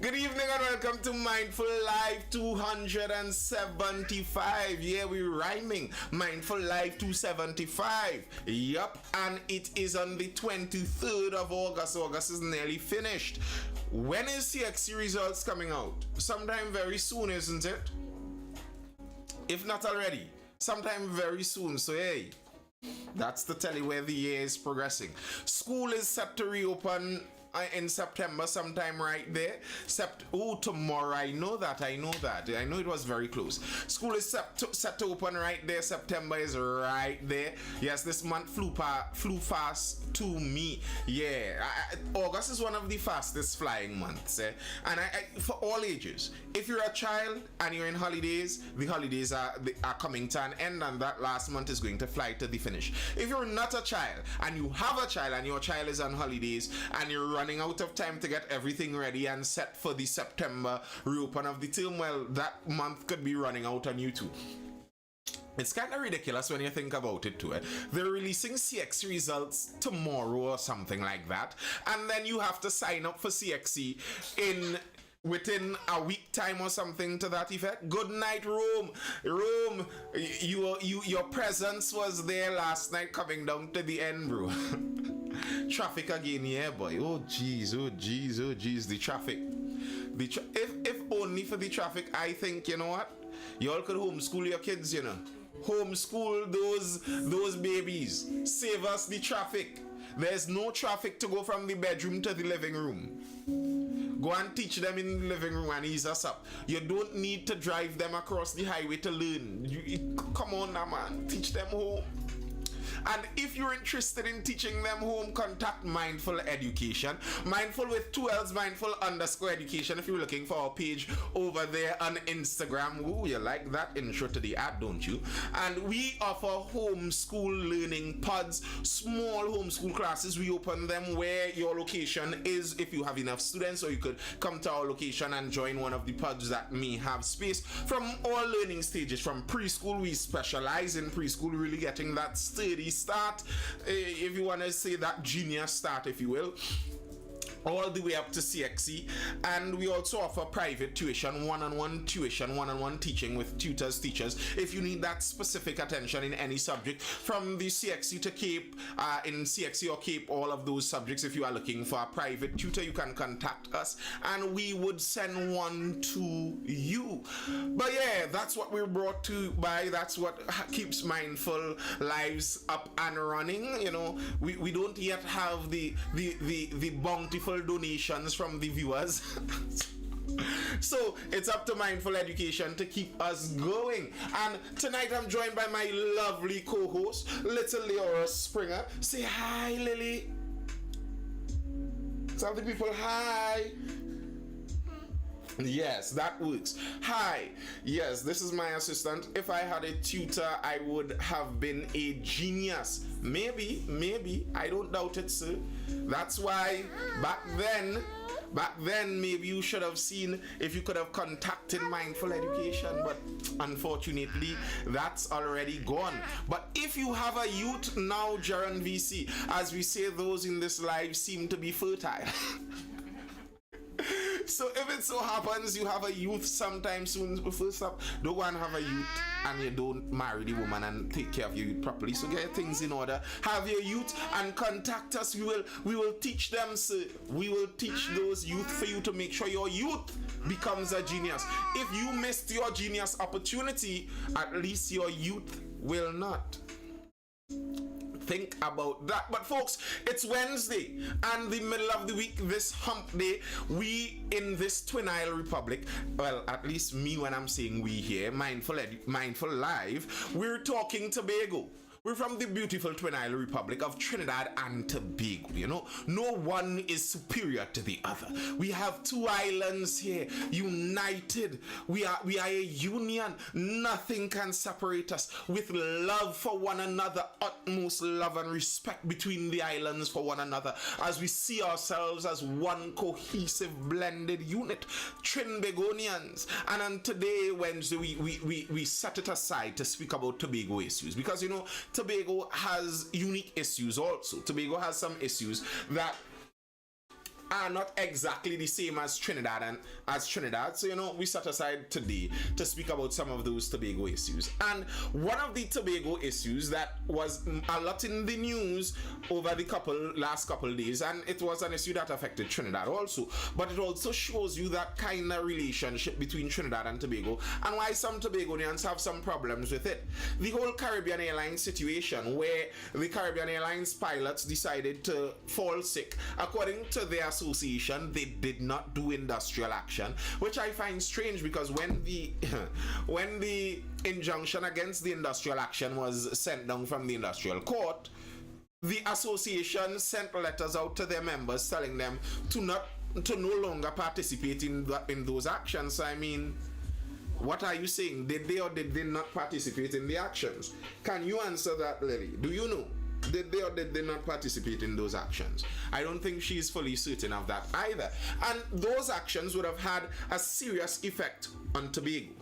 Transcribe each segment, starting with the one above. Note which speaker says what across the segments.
Speaker 1: Good evening and welcome to Mindful Live 275. Yeah, we're rhyming. Mindful Live 275. Yup, and it is on the 23rd of August. August is nearly finished. When is CXC results coming out? Sometime very soon, isn't it? If not already, sometime very soon. So hey, that's to tell you where the year is progressing. School is set to reopen in September sometime right there. Tomorrow. I know that. I know it was very close. School is set to open right there. September is right there. Yes, this month flew fast to me. Yeah, August is one of the fastest flying months. And for all ages. If you're a child and you're in holidays, the holidays are coming to an end, and that last month is going to fly to the finish. If you're not a child and you have a child and your child is on holidays and you're running out of time to get everything ready and set for the September reopen of the term, well, that month could be running out on you too. It's kind of ridiculous when you think about it too. They're releasing CXC results tomorrow or something like that, and then you have to sign up for CXC within a week time or something to that effect. Good night, Rome. Rome, your presence was there last night coming down to the end, bro. Traffic again, yeah, boy. Oh jeez, the traffic. If only for the traffic, I think, you know what? Y'all could homeschool your kids, you know. Homeschool those babies. Save us the traffic. There's no traffic to go from the bedroom to the living room. Go and teach them in the living room and ease us up. You don't need to drive them across the highway to learn. Come on now, man. Teach them home. And if you're interested in teaching them home, contact Mindful Education. Mindful with 2 L's, Mindful_education. If you're looking for our page over there on Instagram. Ooh, you like that intro to the ad, don't you? And we offer homeschool learning pods, small homeschool classes. We open them where your location is, if you have enough students, or you could come to our location and join one of the pods that may have space. From all learning stages, from preschool, we specialize in preschool, really getting that sturdy start, if you want to say that genius start, if you will, all the way up to CXC. And we also offer private tuition, one-on-one teaching with teachers, if you need that specific attention in any subject, from the CXC to Cape, in CXC or Cape, all of those subjects. If you are looking for a private tutor, you can contact us and we would send one to you. But yeah, that's what we're brought to by. That's what keeps Mindful Lives up and running. You know, we don't yet have the bountiful donations from the viewers. So it's up to Mindful Education to keep us going. And tonight I'm joined by my lovely co-host, little Leora Springer. Say hi, Lily. Tell the people hi. Yes, that works. Hi. Yes, this is my assistant. If I had a tutor, I would have been a genius. Maybe. I don't doubt it, sir. That's why back then, maybe you should have seen if you could have contacted Mindful Education, but unfortunately, that's already gone. But if you have a youth now, Jaron VC, as we say, those in this life seem to be fertile. So if it so happens you have a youth sometime soon, first up, don't go and have a youth and you don't marry the woman and take care of your youth properly. So get things in order. Have your youth and contact us. We will teach them, sir. We will teach those youth for you to make sure your youth becomes a genius. If you missed your genius opportunity, at least your youth will not. Think about that. But folks, it's Wednesday and the middle of the week, this hump day. We in this Twin Isle Republic, well, at least me when I'm saying we here, Mindful Live, we're talking Tobago. We're from the beautiful Twin Isle Republic of Trinidad and Tobago. You know, no one is superior to the other. We have 2 islands here, united. We are a union. Nothing can separate us. With love for one another, utmost love and respect between the islands for one another, as we see ourselves as one cohesive, blended unit, Trinbagonians. And on today, Wednesday, we set it aside to speak about Tobago issues, because you know, Tobago has unique issues also. Tobago has some issues that are not exactly the same as Trinidad. So, we set aside today to speak about some of those Tobago issues. And one of the Tobago issues that was a lot in the news over the last couple days, and it was an issue that affected Trinidad also, but it also shows you that kind of relationship between Trinidad and Tobago and why some Tobagonians have some problems with it. The whole Caribbean Airlines situation, where the Caribbean Airlines pilots decided to fall sick. According to their association, they did not do industrial action, which I find strange, because when the when the injunction against the industrial action was sent down from the industrial court, the association sent letters out to their members telling them to no longer participate in those actions. I mean, what are you saying? Did they or did they not participate in the actions? Can you answer that, Lily? Do you know? Did they or did they not participate in those actions? I don't think she's fully certain of that either. And those actions would have had a serious effect on Tobago,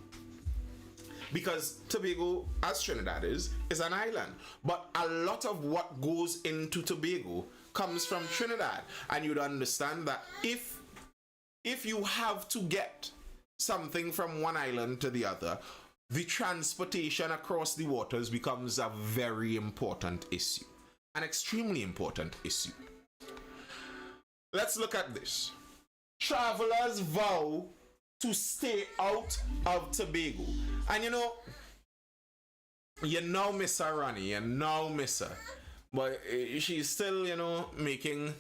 Speaker 1: because Tobago, as Trinidad is an island. But a lot of what goes into Tobago comes from Trinidad. And you'd understand that if you have to get something from one island to the other, the transportation across the waters becomes a very important issue. An extremely important issue. Let's look at this. Travelers vow to stay out of Tobago. And you know miss her, Ronnie, you know miss her. But she's still, making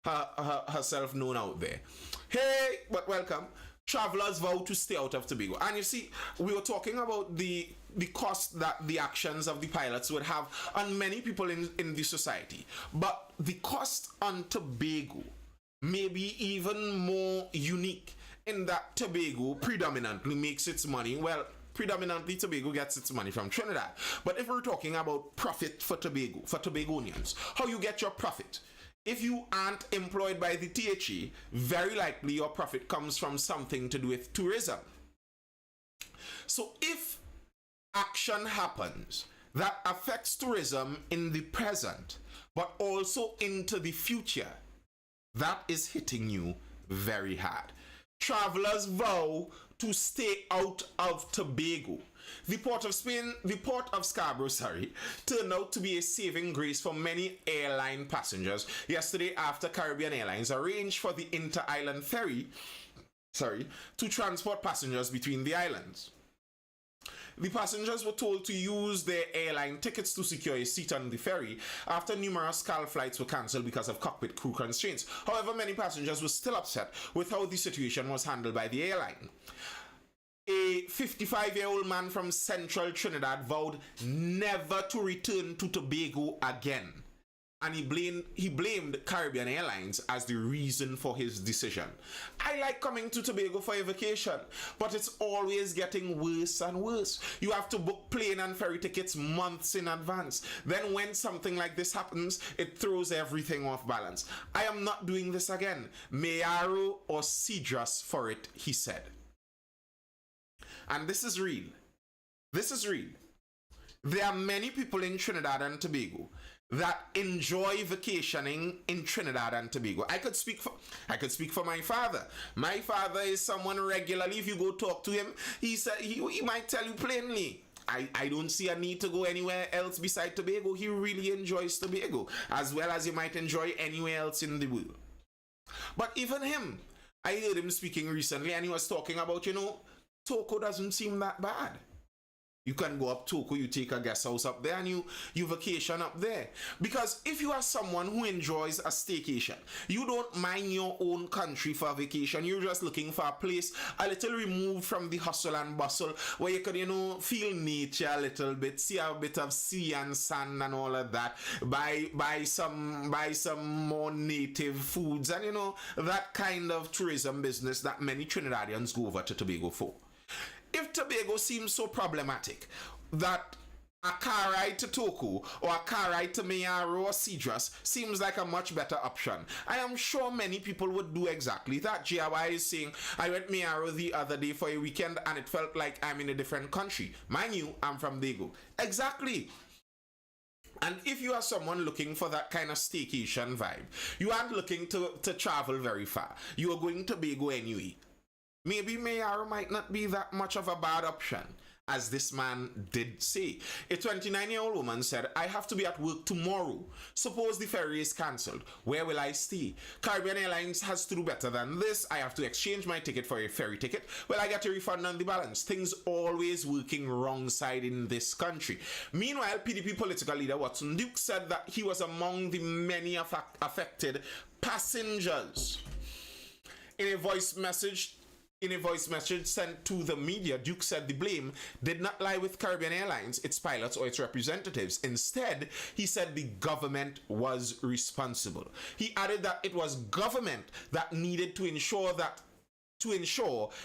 Speaker 1: herself known out there. Hey, but welcome. Travelers vow to stay out of Tobago. And you see, we were talking about the cost that the actions of the pilots would have on many people in the society. But the cost on Tobago may be even more unique, in that Tobago predominantly makes its money. Well, predominantly Tobago gets its money from Trinidad. But if we're talking about profit for Tobago, for Tobagonians, how you get your profit? If you aren't employed by the THE, very likely your profit comes from something to do with tourism. So if action happens that affects tourism in the present, but also into the future, that is hitting you very hard. Travelers vow to stay out of Tobago. The Port of Scarborough, turned out to be a saving grace for many airline passengers yesterday after Caribbean Airlines arranged for the inter-island ferry, to transport passengers between the islands. The passengers were told to use their airline tickets to secure a seat on the ferry after numerous CAL flights were cancelled because of cockpit crew constraints. However, many passengers were still upset with how the situation was handled by the airline. A 55-year-old man from central Trinidad vowed never to return to Tobago again. And he blamed Caribbean Airlines as the reason for his decision. I like coming to Tobago for a vacation, but it's always getting worse and worse. You have to book plane and ferry tickets months in advance. Then when something like this happens, it throws everything off balance. I am not doing this again. Mayaro or Cedras for it, he said. And this is real. This is real. There are many people in Trinidad and Tobago that enjoy vacationing in Trinidad and Tobago. I could speak for my father. My father is someone regularly, if you go talk to him, he might tell you plainly, I don't see a need to go anywhere else beside Tobago. He really enjoys Tobago, as well as you might enjoy anywhere else in the world. But even him, I heard him speaking recently, and he was talking about, Toco doesn't seem that bad. You can go up Toco, you take a guest house up there, and you vacation up there. Because if you are someone who enjoys a staycation, you don't mind your own country for a vacation. You're just looking for a place a little removed from the hustle and bustle, where you could, feel nature a little bit, see a bit of sea and sand and all of that, buy some more native foods, and that kind of tourism business that many Trinidadians go over to Tobago for. If Tobago seems so problematic that a car ride to Toco or a car ride to Mayaro or Cedras seems like a much better option, I am sure many people would do exactly that. GRY is saying, I went Mayaro the other day for a weekend and it felt like I'm in a different country. Mind you, I'm from Dago. Exactly. And if you are someone looking for that kind of staycation vibe, you aren't looking to travel very far. You are going to Tobago anyway. Maybe Mayaro might not be that much of a bad option, as this man did say. A 29-year-old woman said, I have to be at work tomorrow. Suppose the ferry is cancelled. Where will I stay? Caribbean Airlines has to do better than this. I have to exchange my ticket for a ferry ticket. Well, I get a refund on the balance. Things always working wrong side in this country. Meanwhile, PDP political leader Watson Duke said that he was among the many affected passengers. In a voice message sent to the media, Duke said the blame did not lie with Caribbean Airlines, its pilots, or its representatives. Instead, he said the government was responsible. He added that it was government that needed to ensure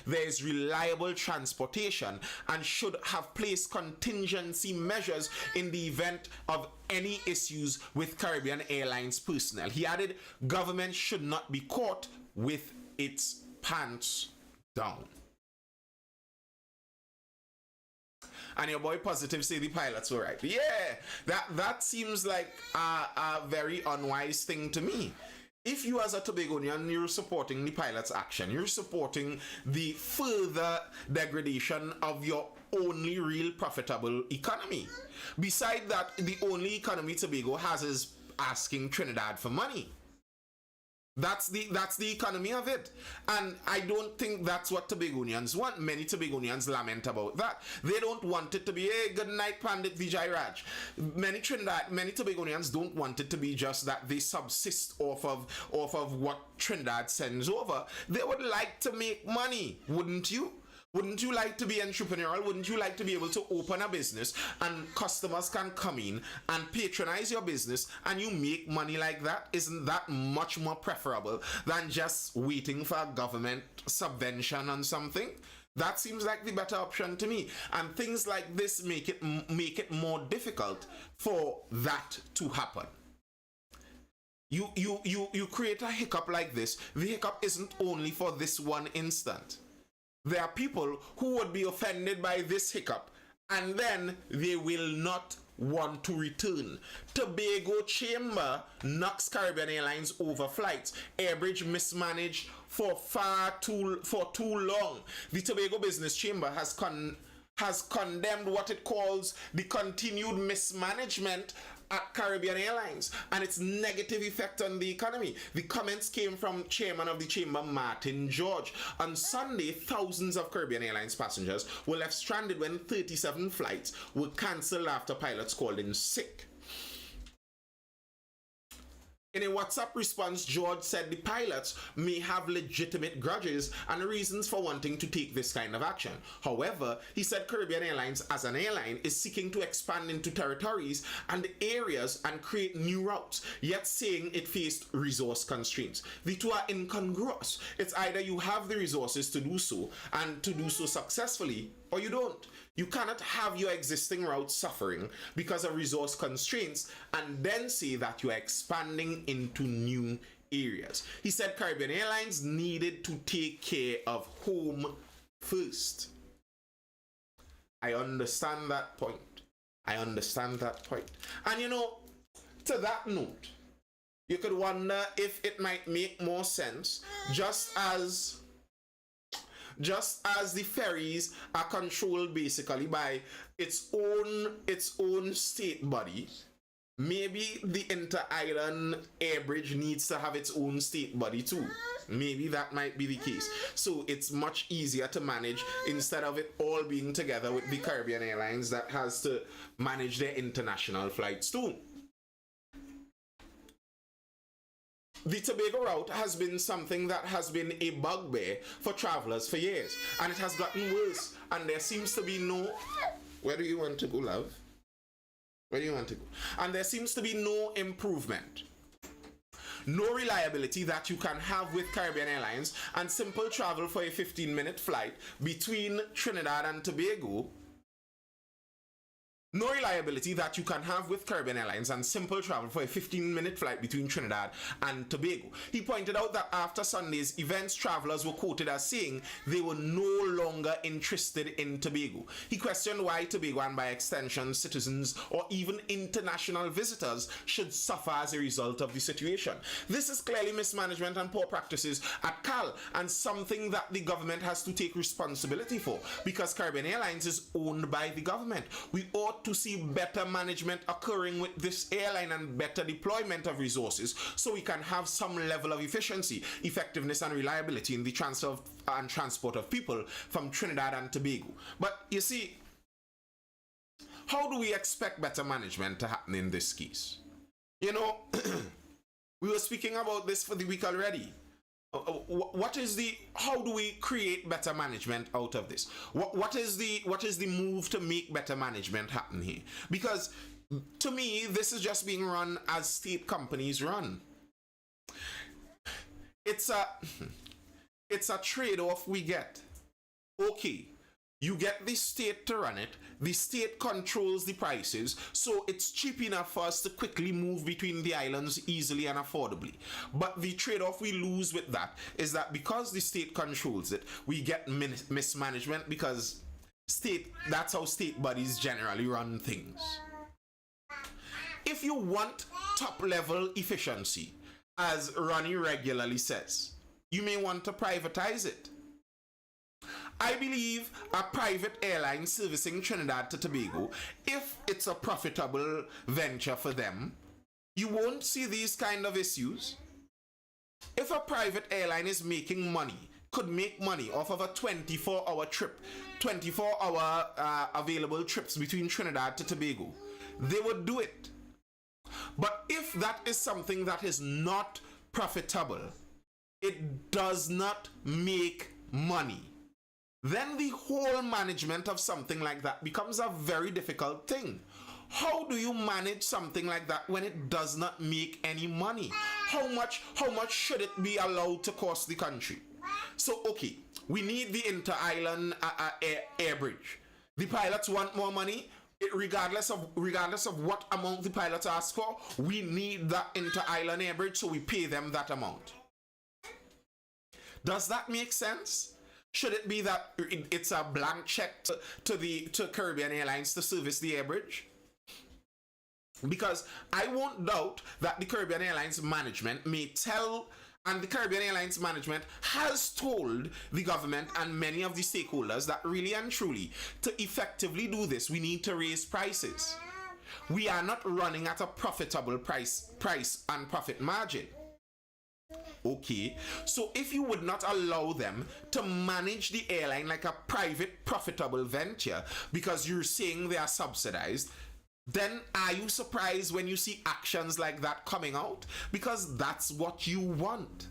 Speaker 1: there is reliable transportation and should have placed contingency measures in the event of any issues with Caribbean Airlines personnel. He added, government should not be caught with its pants down. And your boy Positive say the pilots were right. Yeah, that seems like a very unwise thing to me. If you as a Tobagonian, you're supporting the pilots' action, you're supporting the further degradation of your only real profitable economy. Beside that, the only economy Tobago has is asking Trinidad for money. That's the economy of it. And I don't think that's what Tobagonians want. Many Tobagonians lament about that. They don't want it to be, hey, good night, Pandit Vijay Raj. Many Tobagonians don't want it to be just that they subsist off of what Trinidad sends over. They would like to make money, wouldn't you? Wouldn't you like to be entrepreneurial? Wouldn't you like to be able to open a business and customers can come in and patronize your business and you make money like that? Isn't that much more preferable than just waiting for a government subvention on something? That seems like the better option to me. And things like this make it more difficult for that to happen. You create a hiccup like this. The hiccup isn't only for this one instant. There are people who would be offended by this hiccup and then they will not want to return. Tobago Chamber knocks Caribbean Airlines over flights. Airbridge mismanaged for too long. The Tobago Business Chamber has condemned what it calls the continued mismanagement at Caribbean Airlines and its negative effect on the economy. The comments came from Chairman of the Chamber, Martin George. On Sunday, thousands of Caribbean Airlines passengers were left stranded when 37 flights were cancelled after pilots called in sick. In a WhatsApp response, George said the pilots may have legitimate grudges and reasons for wanting to take this kind of action. However, he said Caribbean Airlines as an airline is seeking to expand into territories and areas and create new routes, yet saying it faced resource constraints. The two are incongruous. It's either you have the resources to do so and to do so successfully, or you don't. You cannot have your existing route suffering because of resource constraints and then say that you are expanding into new areas. He said Caribbean Airlines needed to take care of home first. I understand that point. And to that note, you could wonder if it might make more sense just as the ferries are controlled basically by its own state body. Maybe the inter-island air bridge needs to have its own state body too. Maybe that might be the case. So it's much easier to manage instead of it all being together with the Caribbean Airlines that has to manage their international flights too. The Tobago route has been something that has been a bugbear for travelers for years, and it has gotten worse, and there seems to be no... Where do you want to go, love? Where do you want to go? And there seems to be no improvement. No reliability that you can have with Caribbean Airlines, and simple travel for a 15-minute flight between Trinidad and Tobago. No reliability that you can have with Caribbean Airlines and simple travel for a 15-minute flight between Trinidad and Tobago. He pointed out that after Sunday's events, travelers were quoted as saying they were no longer interested in Tobago. He questioned why Tobago and by extension citizens or even international visitors should suffer as a result of the situation. This is clearly mismanagement and poor practices at CAL and something that the government has to take responsibility for because Caribbean Airlines is owned by the government. We ought to see better management occurring with this airline and better deployment of resources so we can have some level of efficiency, effectiveness and reliability in the transfer and transport of people from Trinidad and Tobago. But you see, how do we expect better management to happen in this case? You know, we were speaking about this for the week already. How do we create better management out of this? What is the move to make better management happen here? Because to me, this is just being run as state companies run. It's a trade-off we get. Okay, you get the state to run it, the state controls the prices, so it's cheap enough for us to quickly move between the islands easily and affordably. But the trade-off we lose with that is that because the state controls it, we get mismanagement because that's how state bodies generally run things. If you want top-level efficiency, as Ronnie regularly says, you may want to privatize it. I believe a private airline servicing Trinidad to Tobago, if it's a profitable venture for them, you won't see these kind of issues. If a private airline is making money, could make money off of a 24-hour trip, 24-hour available trips between Trinidad to Tobago, they would do it. But if that is something that is not profitable, it does not make money, then the whole management of something like that becomes a very difficult thing. How do you manage something like that when it does not make any money? How much should it be allowed to cost the country? So, okay, we need the inter-island air bridge. The pilots want more money. Regardless of what amount the pilots ask for, we need that inter-island air bridge, so we pay them that amount. Does that make sense? Should it be that it's a blank check to Caribbean Airlines to service the air bridge? Because I won't doubt that the Caribbean Airlines management may tell, and the Caribbean Airlines management has told the government and many of the stakeholders that really and truly, to effectively do this, we need to raise prices. We are not running at a profitable price and profit margin. Okay, so if you would not allow them to manage the airline like a private profitable venture because you're saying they are subsidized, then are you surprised when you see actions like that coming out? Because that's what you want.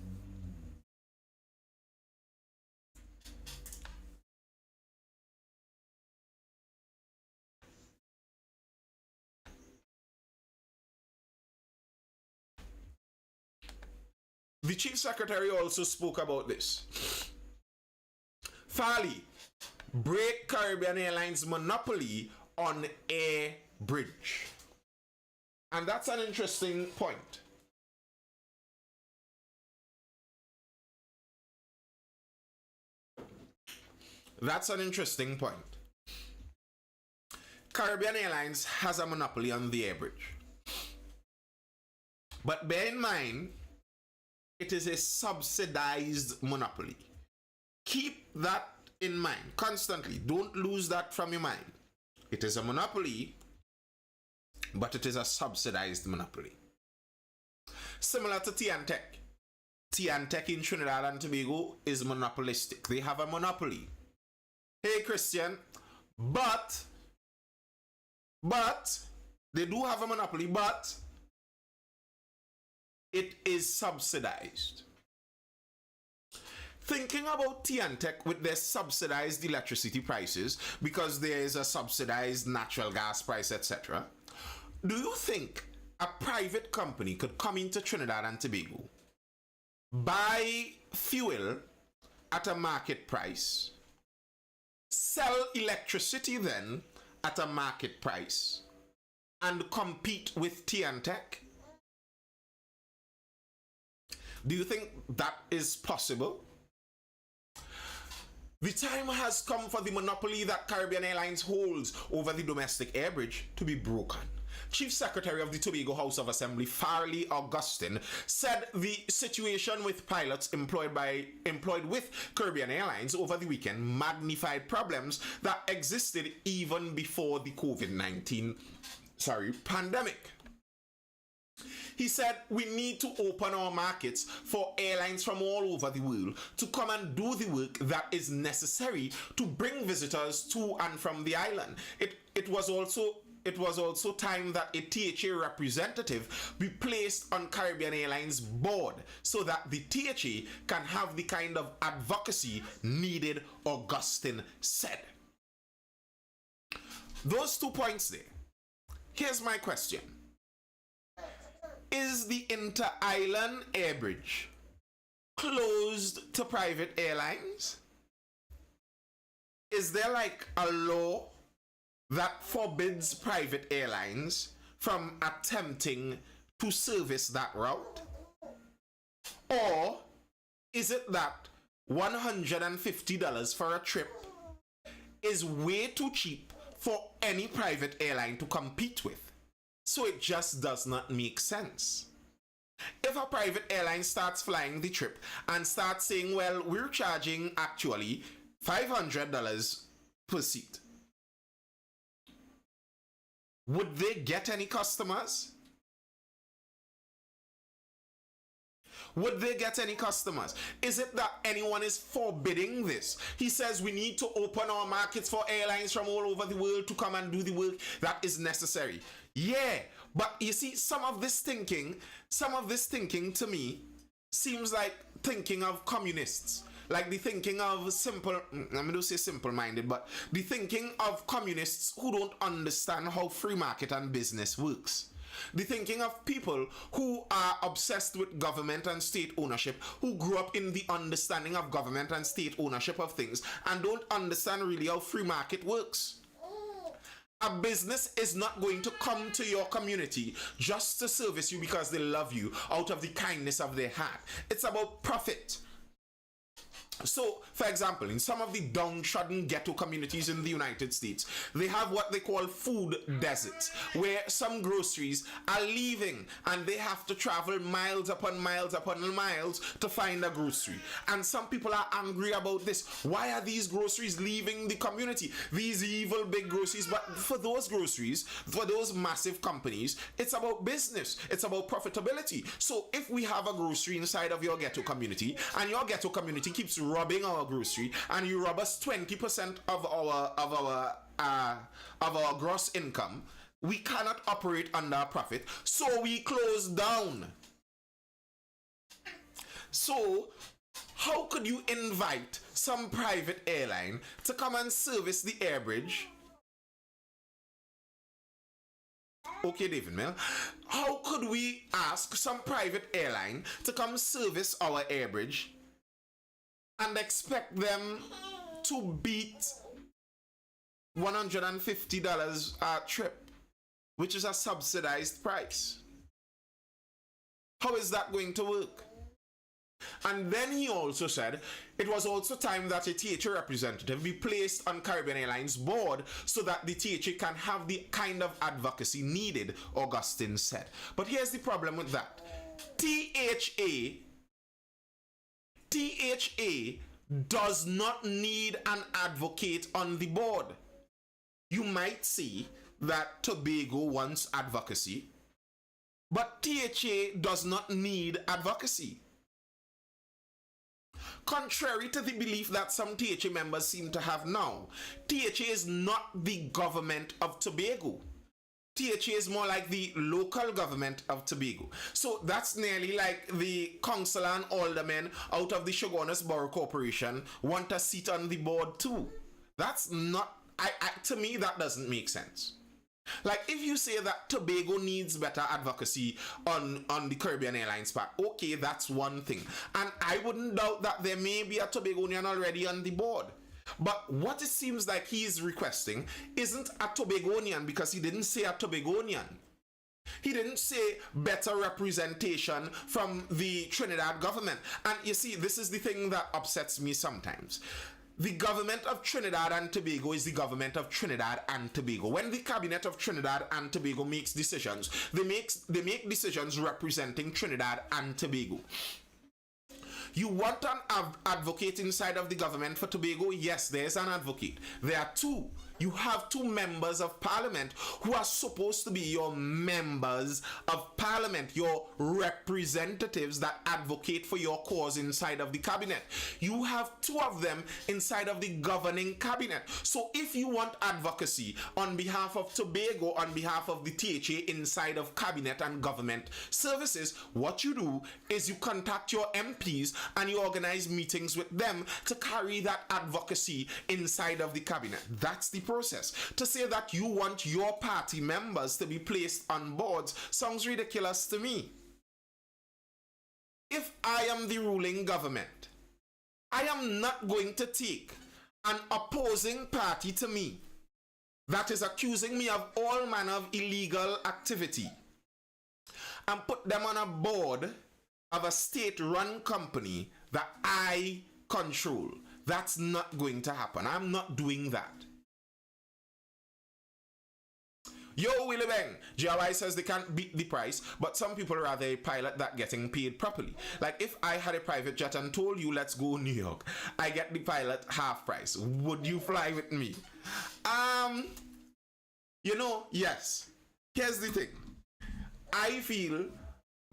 Speaker 1: The Chief Secretary also spoke about this. Farley, break Caribbean Airlines' monopoly on air bridge. And that's an interesting point. That's an interesting point. Caribbean Airlines has a monopoly on the air bridge. But bear in mind, it is a subsidized monopoly. Keep that in mind constantly. Don't lose that from your mind. It is a monopoly, but it is a subsidized monopoly. Similar to T&Tech. T&Tech in Trinidad and Tobago is monopolistic. They have a monopoly. Hey, Christian, but they do have a monopoly, but it is subsidized. Thinking about T&Tech with their subsidized electricity prices, because there is a subsidized natural gas price, etc., do you think a private company could come into Trinidad and Tobago, buy fuel at a market price, sell electricity then at a market price and compete with TNTech? Do you think that is possible? The time has come for the monopoly that Caribbean Airlines holds over the domestic air bridge to be broken. Chief Secretary of the Tobago House of Assembly, Farley Augustine, said the situation with pilots employed with Caribbean Airlines over the weekend magnified problems that existed even before the COVID-19 pandemic. He said we need to open our markets for airlines from all over the world to come and do the work that is necessary to bring visitors to and from the island. It was also time that a THA representative be placed on Caribbean Airlines board so that the THA can have the kind of advocacy needed, Augustine said. Those 2 points there. Here's my question. Is the inter-island air bridge closed to private airlines? Is there like a law that forbids private airlines from attempting to service that route? Or is it that $150 for a trip is way too cheap for any private airline to compete with? So it just does not make sense. If a private airline starts flying the trip and starts saying, well, we're charging actually $500 per seat, would they get any customers? Would they get any customers? Is it that anyone is forbidding this? He says we need to open our markets for airlines from all over the world to come and do the work that is necessary. Yeah, but you see, some of this thinking to me seems like thinking of communists. Like the thinking of I'm going to say simple-minded, but the thinking of communists who don't understand how free market and business works. The thinking of people who are obsessed with government and state ownership, who grew up in the understanding of government and state ownership of things, and don't understand really how free market works. A business is not going to come to your community just to service you because they love you out of the kindness of their heart. It's about profit. So, for example, in some of the downtrodden ghetto communities in the United States, they have what they call food deserts, where some groceries are leaving and they have to travel miles upon miles upon miles to find a grocery. And some people are angry about this. Why are these groceries leaving the community? These evil big groceries. But for those groceries, for those massive companies, it's about business. It's about profitability. So if we have a grocery inside of your ghetto community and your ghetto community keeps robbing our grocery and you rob us 20% of our gross income, we cannot operate under a profit, so we close down. So how could you invite some private airline to come and service the air bridge? Okay, David Mill. How could we ask some private airline to come service our air bridge and expect them to beat $150 a trip, which is a subsidized price? How is that going to work? And then he also said it was also time that a THA representative be placed on Caribbean Airlines board so that the THA can have the kind of advocacy needed, Augustine said. But here's the problem with that. THA does not need an advocate on the board. You might see that Tobago wants advocacy, but THA does not need advocacy. Contrary to the belief that some THA members seem to have now, THA is not the government of Tobago. THA is more like the local government of Tobago. So that's nearly like the councillor and aldermen out of the Shogunus Borough Corporation want a seat on the board too. That's not, to me, that doesn't make sense. Like, if you say that Tobago needs better advocacy on the Caribbean Airlines part, okay, that's one thing. And I wouldn't doubt that there may be a Tobagonian already on the board. But what it seems like he is requesting isn't a Tobagonian, because he didn't say a Tobagonian. He didn't say better representation from the Trinidad government. And you see, this is the thing that upsets me sometimes. The government of Trinidad and Tobago is the government of Trinidad and Tobago. When the cabinet of Trinidad and Tobago makes decisions, they make decisions representing Trinidad and Tobago. You want an advocate inside of the government for Tobago? Yes, there is an advocate. There are two. You have two members of parliament who are supposed to be your members of parliament, your representatives that advocate for your cause inside of the cabinet. You have two of them inside of the governing cabinet. So if you want advocacy on behalf of Tobago, on behalf of the THA inside of cabinet and government services, what you do is you contact your MPs and you organize meetings with them to carry that advocacy inside of the cabinet. That's the process. To say that you want your party members to be placed on boards sounds ridiculous to me. If I am the ruling government, I am not going to take an opposing party to me that is accusing me of all manner of illegal activity and put them on a board of a state-run company that I control. That's not going to happen. I'm not doing that. Yo, Willie Bang, GRI says they can't beat the price, but some people rather a pilot that getting paid properly. Like if I had a private jet and told you let's go New York, I get the pilot half price. Would you fly with me? Yes. Here's the thing. I feel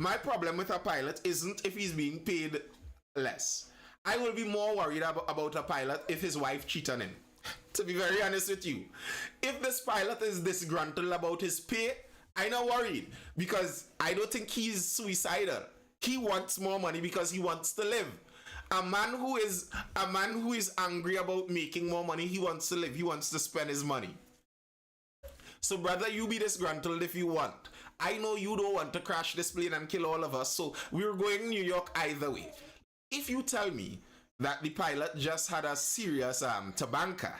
Speaker 1: my problem with a pilot isn't if he's being paid less. I will be more worried about a pilot if his wife cheats on him. To be very honest with you, if this pilot is disgruntled about his pay, I'm not worried, because I don't think he's suicidal. He wants more money because he wants to live. A man who is angry about making more money, he wants to live. He wants to spend his money. So brother, you be disgruntled if you want. I know you don't want to crash this plane and kill all of us, so we're going New York either way. If you tell me that the pilot just had a serious tabanka,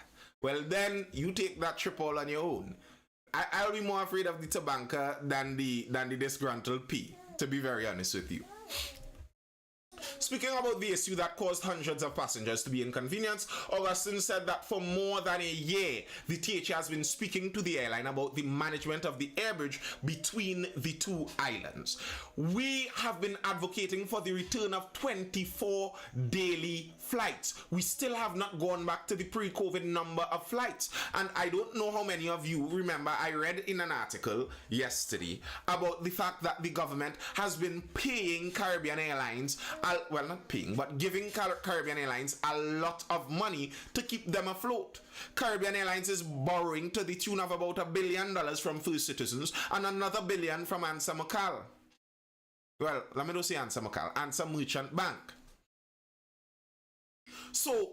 Speaker 1: well then you take that trip all on your own. I'll be more afraid of the tabanka than the disgruntled P, to be very honest with you. Speaking about the issue that caused hundreds of passengers to be inconvenienced, Augustine said that for more than a year, the THA has been speaking to the airline about the management of the air bridge between the two islands. We have been advocating for the return of 24 daily flights. We still have not gone back to the pre-COVID number of flights. And I don't know how many of you remember, I read in an article yesterday about the fact that the government has been paying Caribbean Airlines, well, not paying, but giving Caribbean Airlines a lot of money to keep them afloat. Caribbean Airlines is borrowing to the tune of about $1 billion from First Citizens and another $1 billion from Ansa McCall. Well, let me not say Ansa McCall, Ansa Merchant Bank. So,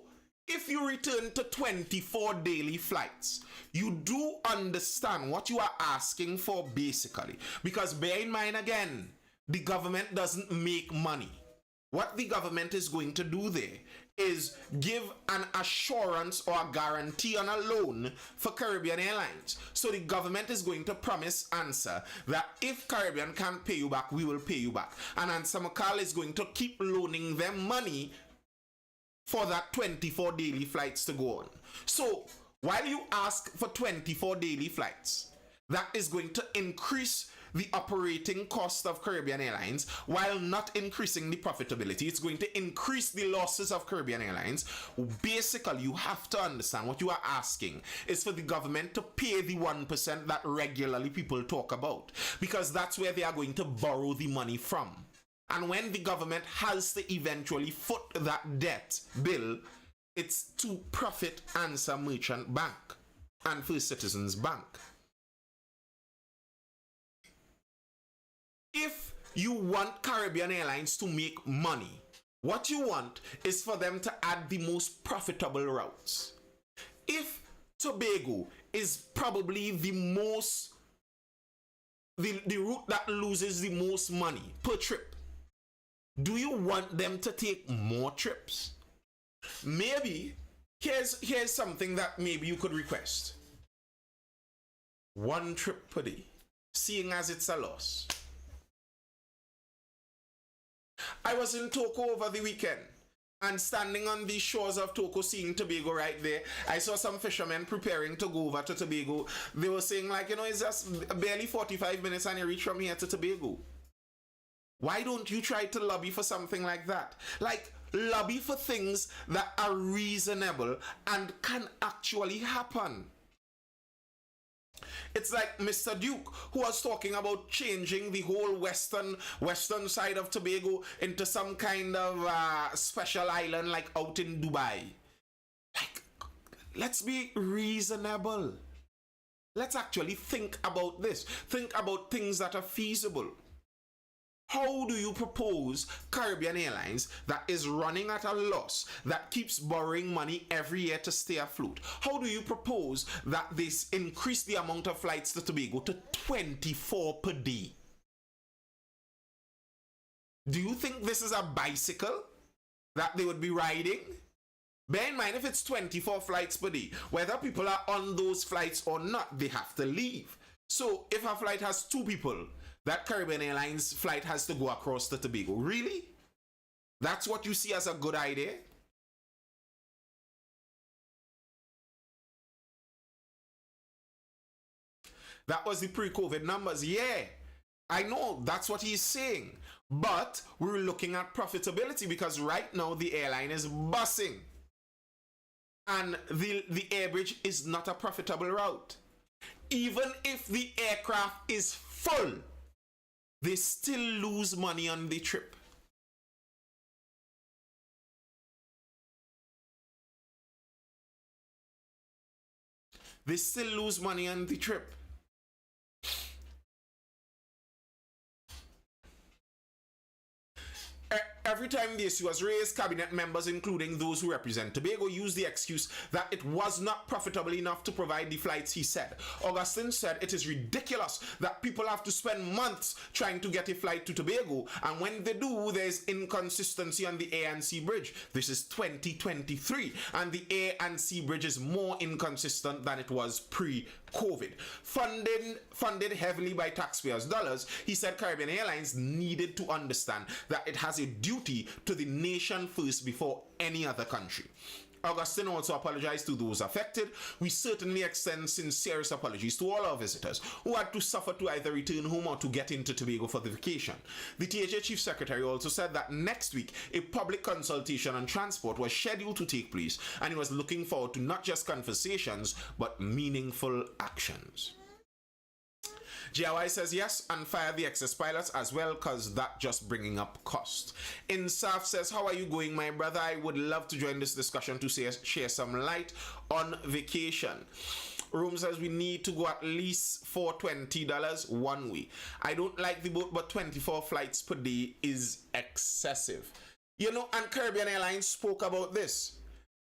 Speaker 1: if you return to 24 daily flights, you do understand what you are asking for basically. Because bear in mind again, the government doesn't make money. What the government is going to do there is give an assurance or a guarantee on a loan for Caribbean Airlines. So the government is going to promise ANSA that if Caribbean can't pay you back, we will pay you back. And ANSA McCall is going to keep loaning them money for that 24 daily flights to go on. So while you ask for 24 daily flights, that is going to increase the operating cost of Caribbean Airlines while not increasing the profitability. It's going to increase the losses of Caribbean Airlines. Basically, you have to understand what you are asking is for the government to pay the 1% that regularly people talk about, because that's where they are going to borrow the money from. And when the government has to eventually foot that debt bill, it's to profit Ansa Merchant Bank and First Citizens Bank. If you want Caribbean Airlines to make money, what you want is for them to add the most profitable routes. If Tobago is probably the route that loses the most money per trip, do you want them to take more trips? Maybe Here's something that maybe you could request. One trip per day, seeing as it's a loss. I was in Togo over the weekend, and standing on the shores of Togo, seeing Tobago right there, I saw some fishermen preparing to go over to Tobago. They were saying, like, it's just barely 45 minutes and you reach from here to Tobago. Why don't you try to lobby for something like that? Like, lobby for things that are reasonable and can actually happen. It's like Mr. Duke, who was talking about changing the whole western side of Tobago into some kind of special island like out in Dubai. Like, let's be reasonable. Let's actually think about this. Think about things that are feasible. How do you propose Caribbean Airlines, that is running at a loss, that keeps borrowing money every year to stay afloat? How do you propose that this increase the amount of flights to Tobago to 24 per day? Do you think this is a bicycle that they would be riding? Bear in mind, if it's 24 flights per day, whether people are on those flights or not, they have to leave. So if a flight has 2 people, that Caribbean Airlines flight has to go across to Tobago. Really? That's what you see as a good idea? That was the pre-COVID numbers. Yeah, I know that's what he's saying. But we're looking at profitability, because right now the airline is bussing. And the airbridge is not a profitable route. Even if the aircraft is full, they still lose money on the trip. They still lose money on the trip. Every time the issue was raised, cabinet members, including those who represent Tobago, used the excuse that it was not profitable enough to provide the flights, he said. Augustine said it is ridiculous that people have to spend months trying to get a flight to Tobago, and when they do, there's inconsistency on the A and C bridge. This is 2023, and the A and C bridge is more inconsistent than it was pre-COVID. Funded heavily by taxpayers' dollars, he said Caribbean Airlines needed to understand that it has a duty to the nation first before any other country. Augustine also apologized to those affected. We certainly extend sincerest apologies to all our visitors who had to suffer to either return home or to get into Tobago for the vacation. The THA Chief Secretary also said that next week a public consultation on transport was scheduled to take place, and he was looking forward to not just conversations but meaningful actions. GIY says yes, and fire the excess pilots as well, because that just bringing up cost. Insaf says, how are you going, my brother? I would love to join this discussion to share some light on vacation. Room says we need to go at least for $20 one way. I don't like the boat, but 24 flights per day is excessive. And Caribbean Airlines spoke about this.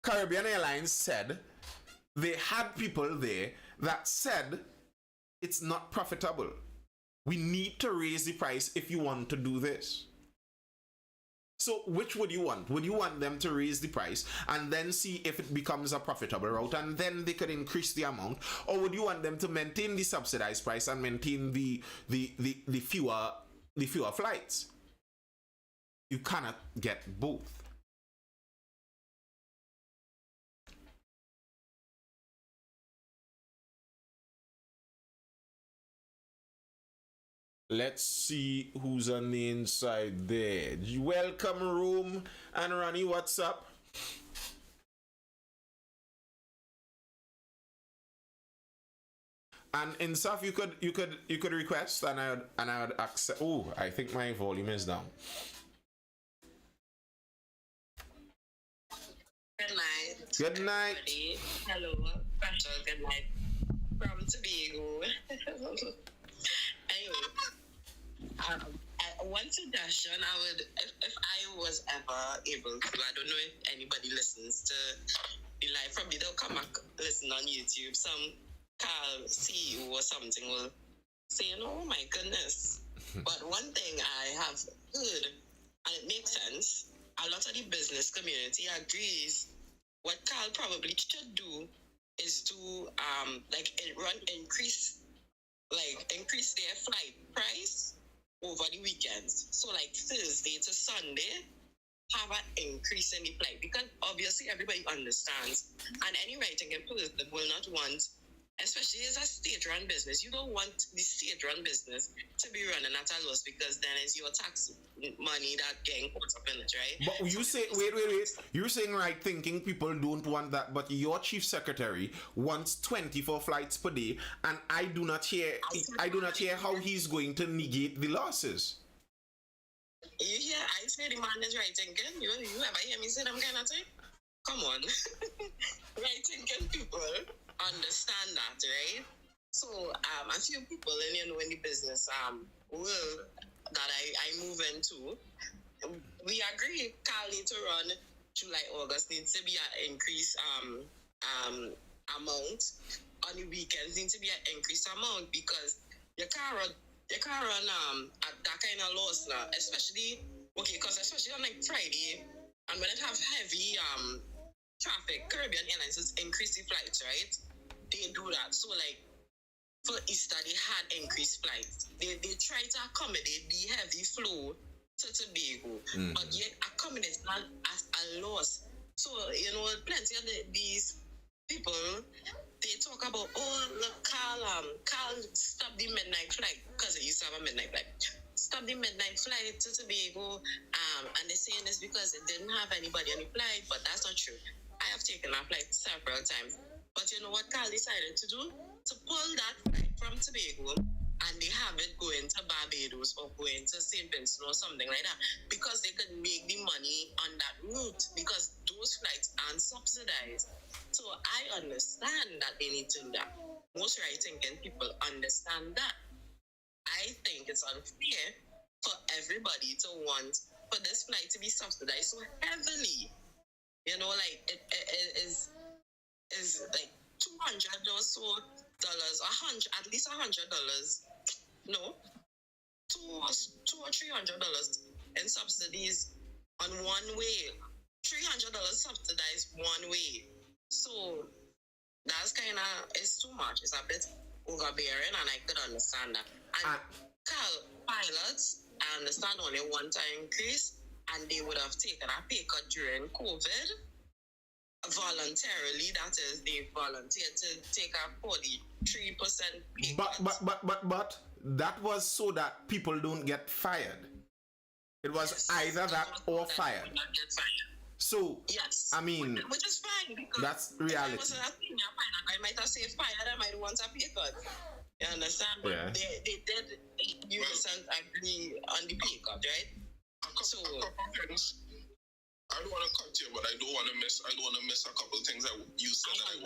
Speaker 1: Caribbean Airlines said they had people there that said it's not profitable. We need to raise the price if you want to do this. So which would you want? Would you want them to raise the price and then see if it becomes a profitable route and then they could increase the amount? Or would you want them to maintain the subsidized price and maintain the fewer flights? You cannot get both. Let's see who's on the inside there. Welcome, Room and Ronnie. What's up? And Insaf, you could request, and I would accept. Oh, I think my volume is down.
Speaker 2: Good night.
Speaker 1: Good night.
Speaker 2: Everybody. Hello. Good night. From Tobago. Anyway. One suggestion I would, if I was ever able to, I don't know if anybody listens to the live, probably they'll come back, listen on YouTube. Some Carl CEO or something will say, oh my goodness. But one thing I have heard, and it makes sense, a lot of the business community agrees what Carl probably should do is to increase their flight price over the weekends. So like Thursday to Sunday, have an increase in the flight, because obviously everybody understands, and any writing person will not want, especially as a state-run business, you don't want the state-run business to be running at a loss, because then it's your tax money that getting caught up in it, right?
Speaker 1: But you say, wait. You're saying right thinking people don't want that, but your chief secretary wants 24 flights per day, and I do not hear how he's going to negate the losses.
Speaker 2: You hear, I say the man is right thinking. You ever hear me say them kind of thing? Come on. Right thinking people understand that, right? So a few people in the business world that I move into, we agree Carl need to run July, August, needs to be an increased amount. On the weekends needs to be an increased amount, because you can't run at that kind of loss now, especially especially on like Friday, and when it have heavy traffic, Caribbean Airlines has increased the flights, right? They do that. So like for Easter, they had increased flights. They try to accommodate the heavy flow to Tobago, but yet accommodate not at a loss. So plenty of these people, they talk about, look, Carl stop the midnight flight, because it used to have a midnight flight. Stop the midnight flight to Tobago, and they're saying this because it didn't have anybody on the flight, but that's not true. I have taken a flight several times. But you know what Carl decided to do? To pull that flight from Tobago, and they have it going to Barbados or going to St. Vincent or something like that, because they could make the money on that route, because those flights aren't subsidized. So I understand that they need to do that. Most right-thinking people understand that. I think it's unfair for everybody to want for this flight to be subsidized so heavily. Like it is like $200 or so, at least $100. No, $200 or $300 in subsidies on one way. $300 subsidized one way. So that's kind of, it's too much. It's a bit overbearing, and I could understand that. And pilots, I understand only one time increase, and they would have taken a pay cut during COVID voluntarily. That is, they volunteered to take a 43% pay cut.
Speaker 1: But that was so that people don't get fired. It was either that or fired. So,
Speaker 2: yes,
Speaker 1: I mean,
Speaker 2: which is fine, because
Speaker 1: that's reality.
Speaker 2: If I was a senior pilot, I might have said fired, I might want a pay cut. You understand? But
Speaker 1: yeah.
Speaker 2: They did unison agree on the pay cut, right? So
Speaker 3: I don't want to cut you, but I don't want to miss a couple of things that you said that I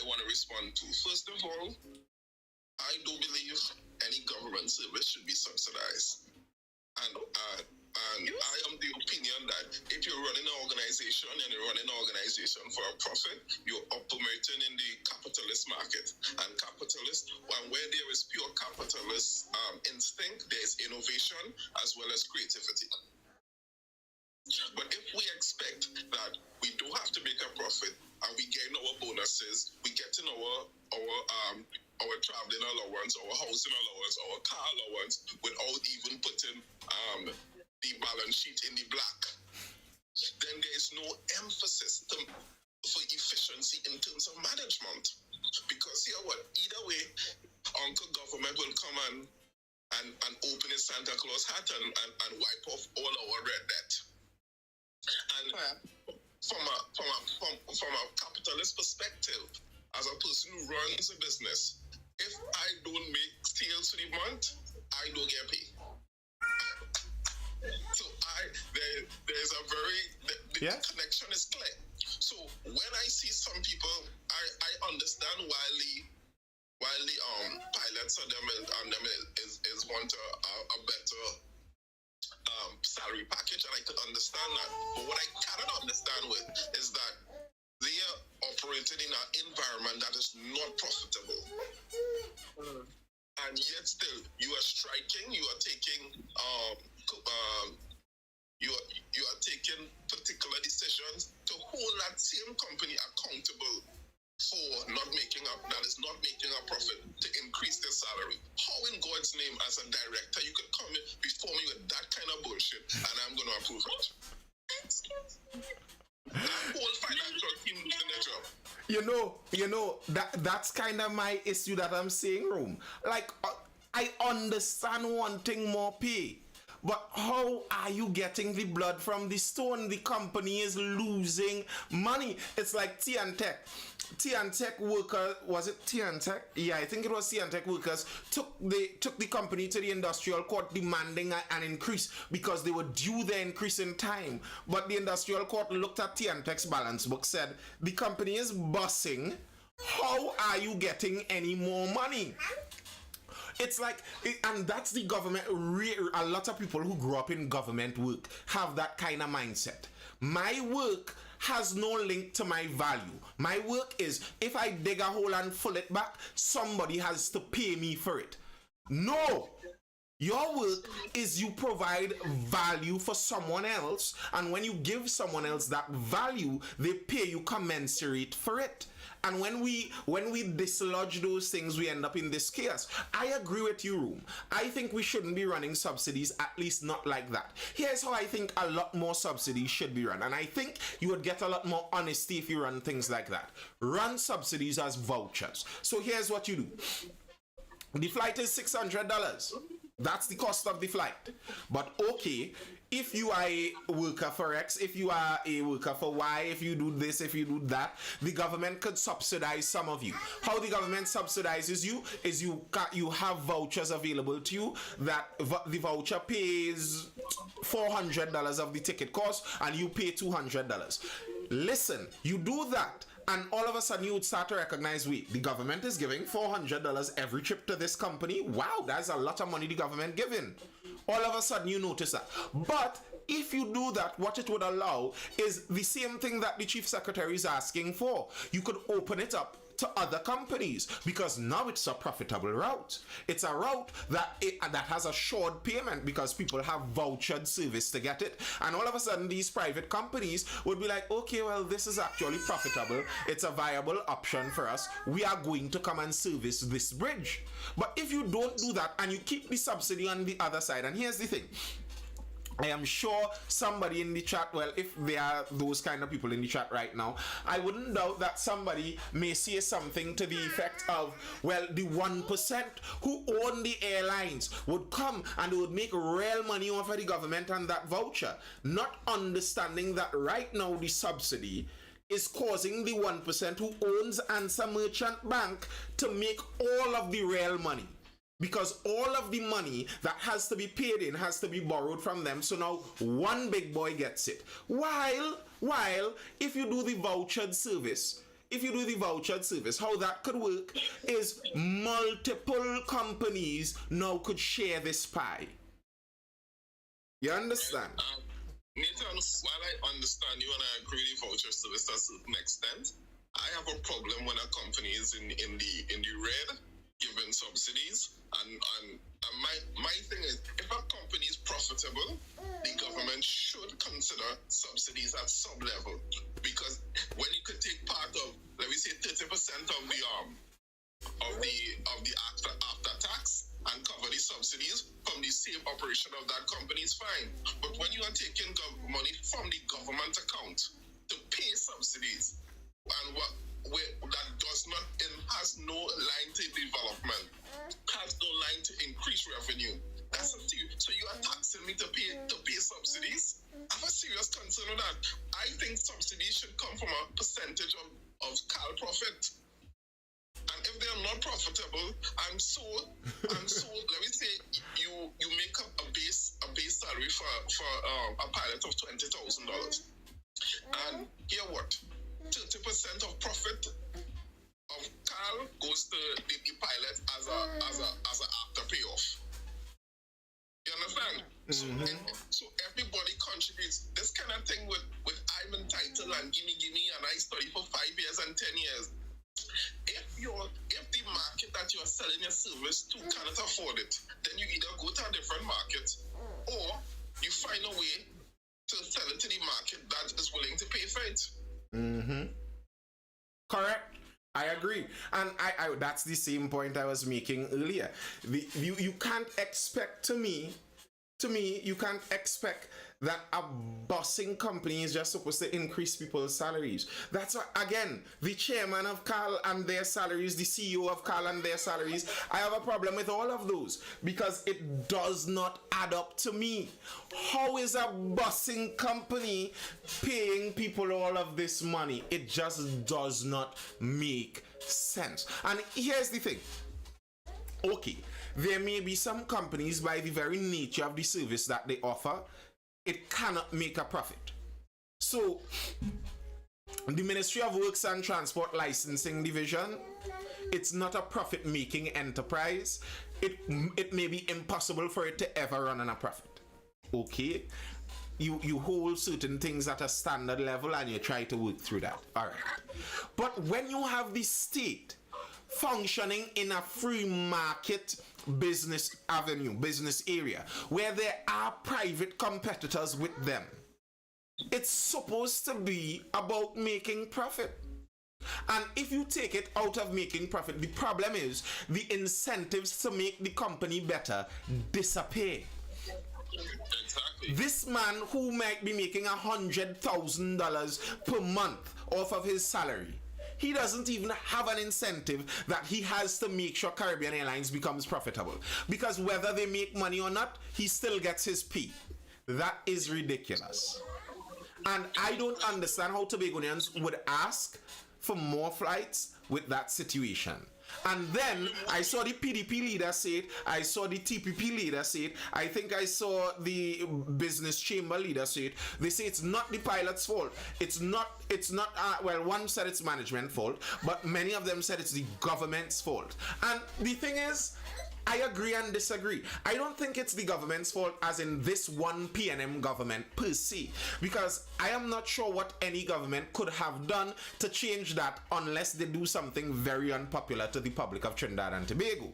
Speaker 3: want to respond to. First of all, I don't believe any government service should be subsidized. And I am the opinion that if you're running an organization and you're running an organization for a profit, you're operating in the capitalist market. And where there is pure capitalist instinct, there's innovation as well as creativity. But if we expect that we do have to make a profit and we gain our bonuses, we get in our traveling allowance, our housing allowance, our car allowance, without even putting the balance sheet in the black, then there is no emphasis for efficiency in terms of management. Because either way, Uncle Government will come and open his Santa Claus hat and wipe off all our red debt. And from a capitalist perspective, as a person who runs a business, if I don't make sales for the month, I don't get paid. So there's a the connection is clear. So when I see some people, I understand why the pilots and them is want a better salary package, and I could understand that. But what I cannot understand with is that they are operating in an environment that is not profitable. And yet still, you are striking, you are taking you are taking particular decisions to hold that same company accountable for not making up, that is not making a profit, to increase their salary. How in God's name, as a director, you could come in before me with that kind of bullshit and I'm going to approve it?
Speaker 2: Excuse me.
Speaker 3: That whole financial team losing their job.
Speaker 1: You know that's kind of my issue that I'm saying, Room. Like, I understand wanting more pay, but how are you getting the blood from the stone? The company is losing money. It's like Tech worker, was it Tech? Yeah, I think it was Tech workers took the company to the industrial court demanding an increase because they were due the increase in time. But the industrial court looked at Tech's balance book, said the company is bussing. How are you getting any more money? It's like, and that's the government. A lot of people who grew up in government work have that kind of mindset. My work has no link to my value. My work is, if I dig a hole and fill it back, somebody has to pay me for it. No! Your work is you provide value for someone else, and when you give someone else that value, they pay you commensurate for it. And when we dislodge those things, we end up in this chaos. I agree with you, Room. I think we shouldn't be running subsidies, at least not like that. Here's how I think a lot more subsidies should be run. And I think you would get a lot more honesty if you run things like that. Run subsidies as vouchers. So here's what you do. The flight is $600. That's the cost of the flight. But okay, if you are a worker for X, if you are a worker for Y, if you do this, if you do that, the government could subsidize some of you. How the government subsidizes you is you have vouchers available to you that the voucher pays $400 of the ticket cost and you pay $200. Listen, you do that, and all of a sudden you would start to recognize, wait, the government is giving $400 every trip to this company. Wow, that's a lot of money the government giving. All of a sudden you notice that. But if you do that, what it would allow is the same thing that the chief secretary is asking for. You could open it up to other companies, because now it's a profitable route. It's a route that has assured payment because people have vouchered service to get it. And all of a sudden these private companies would be like, okay, well, this is actually profitable. It's a viable option for us. We are going to come and service this bridge. But if you don't do that and you keep the subsidy on the other side, and here's the thing, I am sure somebody in the chat, well, if there are those kind of people in the chat right now, I wouldn't doubt that somebody may say something to the effect of, well, the 1% who own the airlines would come and they would make real money off of the government and that voucher, not understanding that right now the subsidy is causing the 1% who owns Answer Merchant Bank to make all of the real money. Because all of the money that has to be paid in has to be borrowed from them. So now one big boy gets it. While if you do the vouchered service, how that could work is multiple companies now could share this pie. You understand?
Speaker 3: Nathan, while I understand you and I agree with voucher service to a certain extent, I have a problem when a company is in the red giving subsidies. And my thing is, if a company is profitable, the government should consider subsidies at some level, because when you could take part of, let me say, 30% of the after tax and cover the subsidies from the same operation of that company is fine. But when you are taking money from the government account to pay subsidies, and that does not, and has no line to development, has no line to increase revenue, that's up to you. So you are taxing me to pay subsidies? I have a serious concern on that. I think subsidies should come from a percentage of CAL profit. And if they are not profitable, I'm so let me say you make up a base salary for a pilot of $20,000. And hear what? 30% of profit of CAL goes to the pilot as a after payoff. You understand? Mm-hmm. So everybody contributes. This kind of thing with I'm entitled and gimme and I study for 5 years and 10 years. If the market that you are selling your service to cannot afford it, then you either go to a different market or you find a way to sell it to the market that is willing to pay for it.
Speaker 1: Correct. I agree. And I that's the same point I was making earlier. You can't expect you can't expect that a bossing company is just supposed to increase people's salaries. That's why, again, the chairman of Carl and their salaries, the CEO of Carl and their salaries, I have a problem with all of those because it does not add up to me. How is a bossing company paying people all of this money? It just does not make sense. And here's the thing. Okay, there may be some companies, by the very nature of the service that they offer, it cannot make a profit. So, the Ministry of Works and Transport Licensing Division, it's not a profit-making enterprise. It may be impossible for it to ever run on a profit. Okay? You hold certain things at a standard level and you try to work through that. All right. But when you have the state functioning in a free market business avenue, business area, where there are private competitors with them, it's supposed to be about making profit. And if you take it out of making profit, the problem is the incentives to make the company better disappear.
Speaker 3: Exactly.
Speaker 1: This man who might be making $100,000 per month off of his salary, he doesn't even have an incentive that he has to make sure Caribbean Airlines becomes profitable. Because whether they make money or not, he still gets his P. That is ridiculous. And I don't understand how Tobagonians would ask for more flights with that situation. And then I saw the PDP leader say it, I saw the TPP leader say it, I think I saw the business chamber leader say it. They say it's not the pilot's fault. It's not, well, one said it's management fault, but many of them said it's the government's fault. And the thing is, I agree and disagree. I don't think it's the government's fault as in this one PNM government per se, because I am not sure what any government could have done to change that unless they do something very unpopular to the public of Trinidad and Tobago.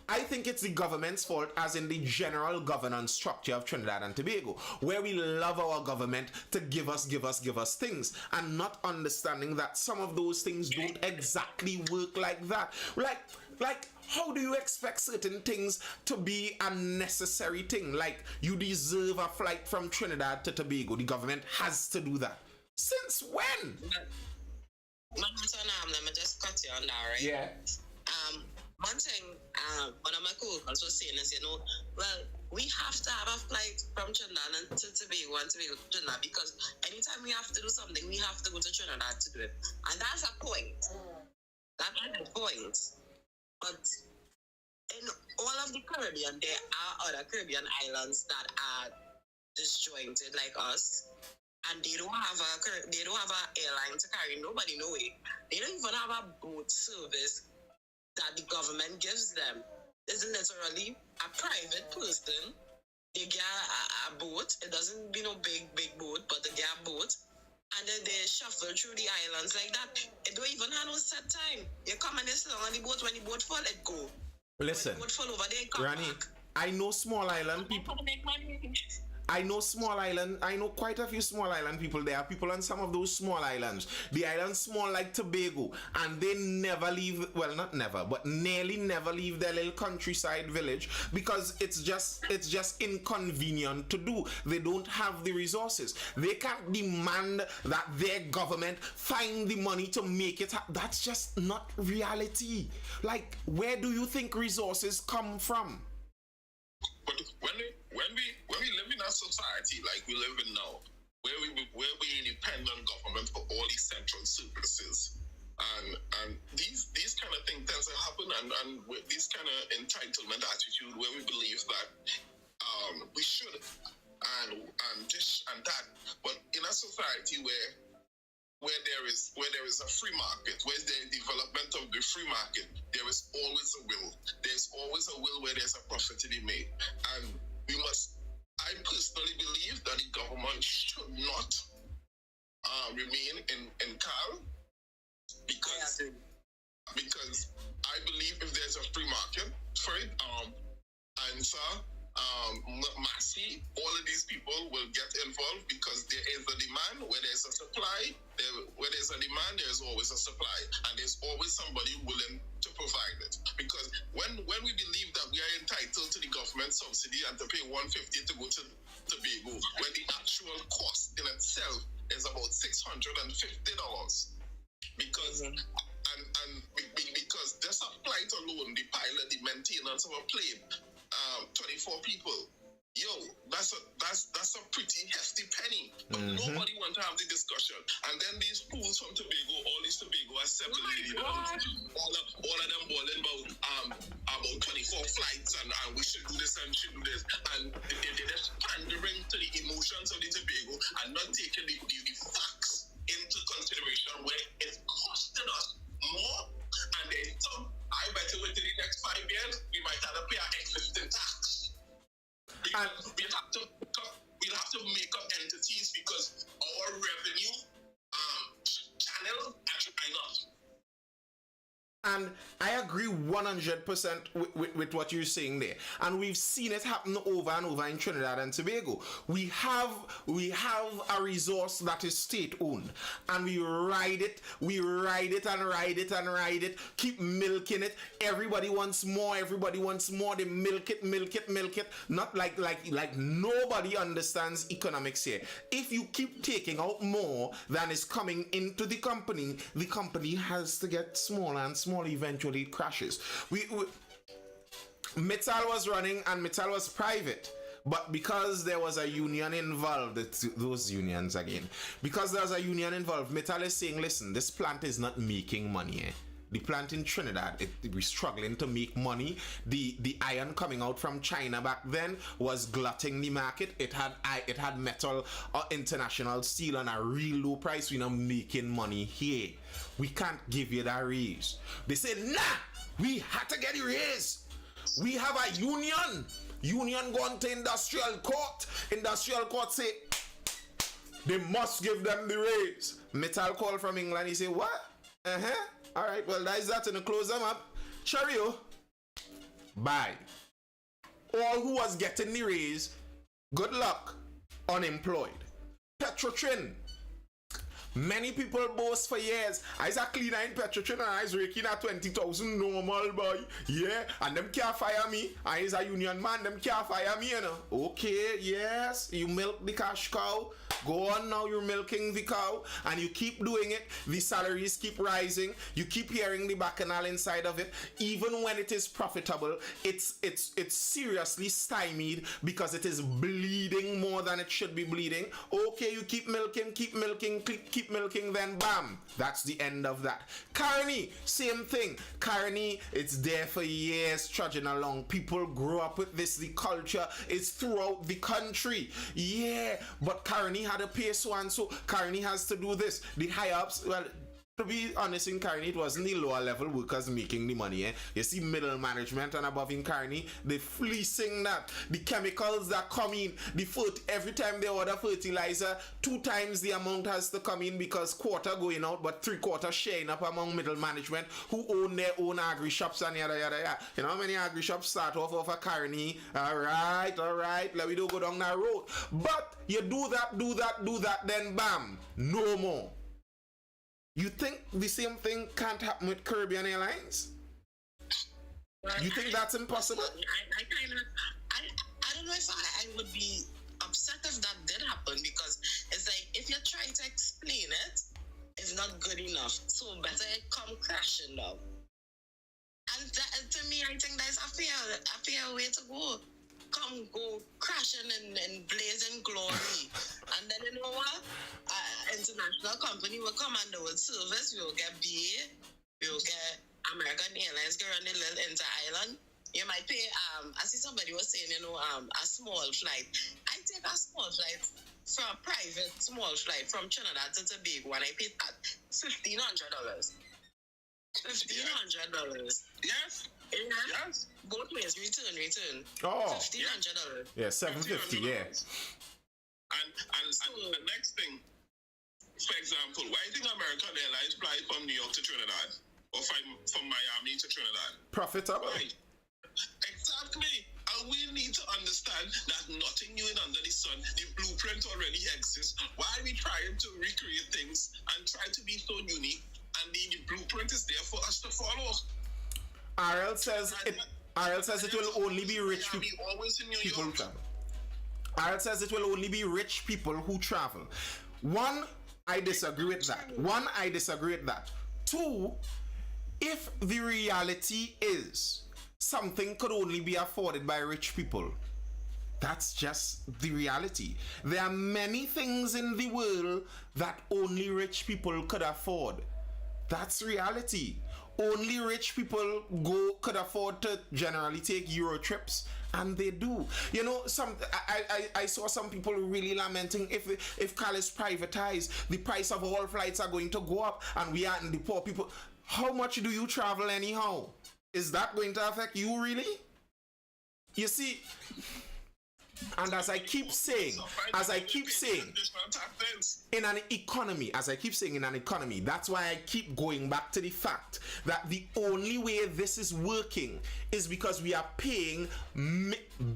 Speaker 1: I think it's the government's fault as in the general governance structure of Trinidad and Tobago, where we love our government to give us things and not understanding that some of those things don't exactly work like that. Like, how do you expect certain things to be a necessary thing? Like, you deserve a flight from Trinidad to Tobago. The government has to do that. Since when?
Speaker 2: Let me just cut you on that, right?
Speaker 1: Yeah.
Speaker 2: One thing, one of my co-workers was saying is, well, we have to have a flight from Trinidad to Tobago and Tobago to Trinidad because anytime we have to do something, we have to go to Trinidad to do it. And that's a point. That's a point. But in all of the Caribbean, there are other Caribbean islands that are disjointed like us, and they don't have an airline to carry nobody nowhere. They don't even have a boat service that the government gives them. It's literally a private person. They get a boat. It doesn't be no big boat, but they get a boat. And then they shuffle through the islands like that. It don't even have no set time. You come and you sit on the boat. When the boat fall, let go.
Speaker 1: Listen,
Speaker 2: when the boat fall over there, come
Speaker 1: Granny,
Speaker 2: back.
Speaker 1: I know small island people. I know quite a few small island people. There are people on some of those small islands. The islands small like Tobago, and they never leave, well, not never, but nearly never leave their little countryside village because it's just inconvenient to do. They don't have the resources. They can't demand that their government find the money to make it happen. That's just not reality. Like, where do you think resources come from?
Speaker 3: But when we live in a society like we live in now, where we depend on government for all these central services, and these kind of things tends to happen, and with this kind of entitlement attitude where we believe that we should and this and that, but in a society where there is a free market, where the development of the free market, there is always a will. There's always a will where there's a profit to be made. And I personally believe that the government should not remain in CAL because I believe if there's a free market for it, ANSA Massey, all of these people will get involved because there is a demand. Where there's a supply, where there's a demand, there's always a supply, and there's always somebody willing to provide it. Because when we believe that we are entitled to the government subsidy and to pay $150 to go to Tobago, when the actual cost in itself is about $650, because because just a flight alone, the pilot, the maintenance of a plane, 24 people. Yo, that's a pretty hefty penny. But nobody want to have the discussion. And then these fools from Tobago, all these Tobago are separately leaders. All of them balling about 24 flights and we should do this and should do this. And they're just pandering to the emotions of the Tobago and not taking the facts into consideration, where it's costing us more. And then I bet you within the next 5 years, we might have to pay our existing tax. Because we'll have to make up entities because our revenue channel are drying up.
Speaker 1: And I agree 100% with what you're saying there. And we've seen it happen over and over in Trinidad and Tobago. We have a resource that is state-owned. And we ride it and ride it. Keep milking it. Everybody wants more. They milk it. Not like nobody understands economics here. If you keep taking out more than is coming into the company has to get smaller and smaller. Eventually it crashes. Mittal was running and Mittal was private, but because there was a union involved, those unions again, because there's a union involved, Mittal is saying, listen, this plant is not making money. The plant in Trinidad, it was struggling to make money. The iron coming out from China back then was glutting the market. It had metal international steel on a real low price. We're not making money here. We can't give you that raise. They said, nah, we had to get a raise. We have a union. Union going to industrial court. Industrial court say, they must give them the raise. Mittal call from England. He say, what? All right, well, that is that, and close them up. Cheerio. Bye. All who was getting the raise, good luck, unemployed. Petrotrin. Many people boast for years. I's a cleaner in Petrotrin and I's raking at 20,000 normal, boy. Yeah, and them can't fire me. I's a union man, them can't fire me, you know. Okay, yes, you milk the cash cow. Go on now, you're milking the cow, and you keep doing it. The salaries keep rising. You keep hearing the bacchanal inside of it. Even when it is profitable, it's seriously stymied because it is bleeding more than it should be bleeding. Okay, you keep milking, then bam, that's the end of that. Carney, same thing. Carney, it's there for years, trudging along. People grow up with this. The culture is throughout the country. Yeah, but Carney had to pay so and so. Carney has to do this. The high ups, well, to be honest, in Carney, it wasn't the lower level workers making the money. You see middle management and above in Carney, they fleecing that. The chemicals that come in, every time they order fertilizer, 2 times the amount has to come in because quarter going out, but 3/4 sharing up among middle management who own their own agri shops and yada yada yada. You know how many agri shops start off of a Carney? All right, let me do go down that road. But you do that, then bam, no more. You think the same thing can't happen with Caribbean Airlines?
Speaker 2: Well,
Speaker 1: you think that's impossible?
Speaker 2: I don't know if I would be upset if that did happen, because it's like if you try to explain it, it's not good enough. So better it come crashing down. And that, to me, I think that's a fair way to go. Go crashing and blazing glory. And then you know what? International company will come and they will service. We will get BA. We will get American Airlines go run a little inter-island. You might pay, I see somebody was saying, a small flight. I take a small flight from a private small flight from Trinidad to Tobago, and I paid $1,500. $1,500.
Speaker 3: Yes.
Speaker 2: Yes. Both ways, return.
Speaker 1: Oh.
Speaker 2: $1,500.
Speaker 1: Yeah, $750, yeah.
Speaker 3: And the next thing, for example, why do American Airlines fly from New York to Trinidad? Or from Miami to Trinidad?
Speaker 1: Profitable.
Speaker 3: Right. Exactly. And we need to understand son. The blueprint already exists. Why are we trying to recreate things and try to be so unique? And the blueprint is there for us to follow.
Speaker 1: RL says it will only be rich people.
Speaker 3: Always in New
Speaker 1: People
Speaker 3: York.
Speaker 1: travel. RL says it will only be rich people who travel. One, I disagree with that. Two, if the reality is something could only be afforded by rich people, that's just the reality. There are many things in the world that only rich people could afford. That's reality. Only rich people could afford to generally take Euro trips, and they do. You know, I saw some people really lamenting if Cal is privatized, the price of all flights are going to go up, and we are in the poor people. How much do you travel anyhow? Is that going to affect you really? You see, and as I keep saying, in an economy, that's why I keep going back to the fact that the only way this is working is because we are paying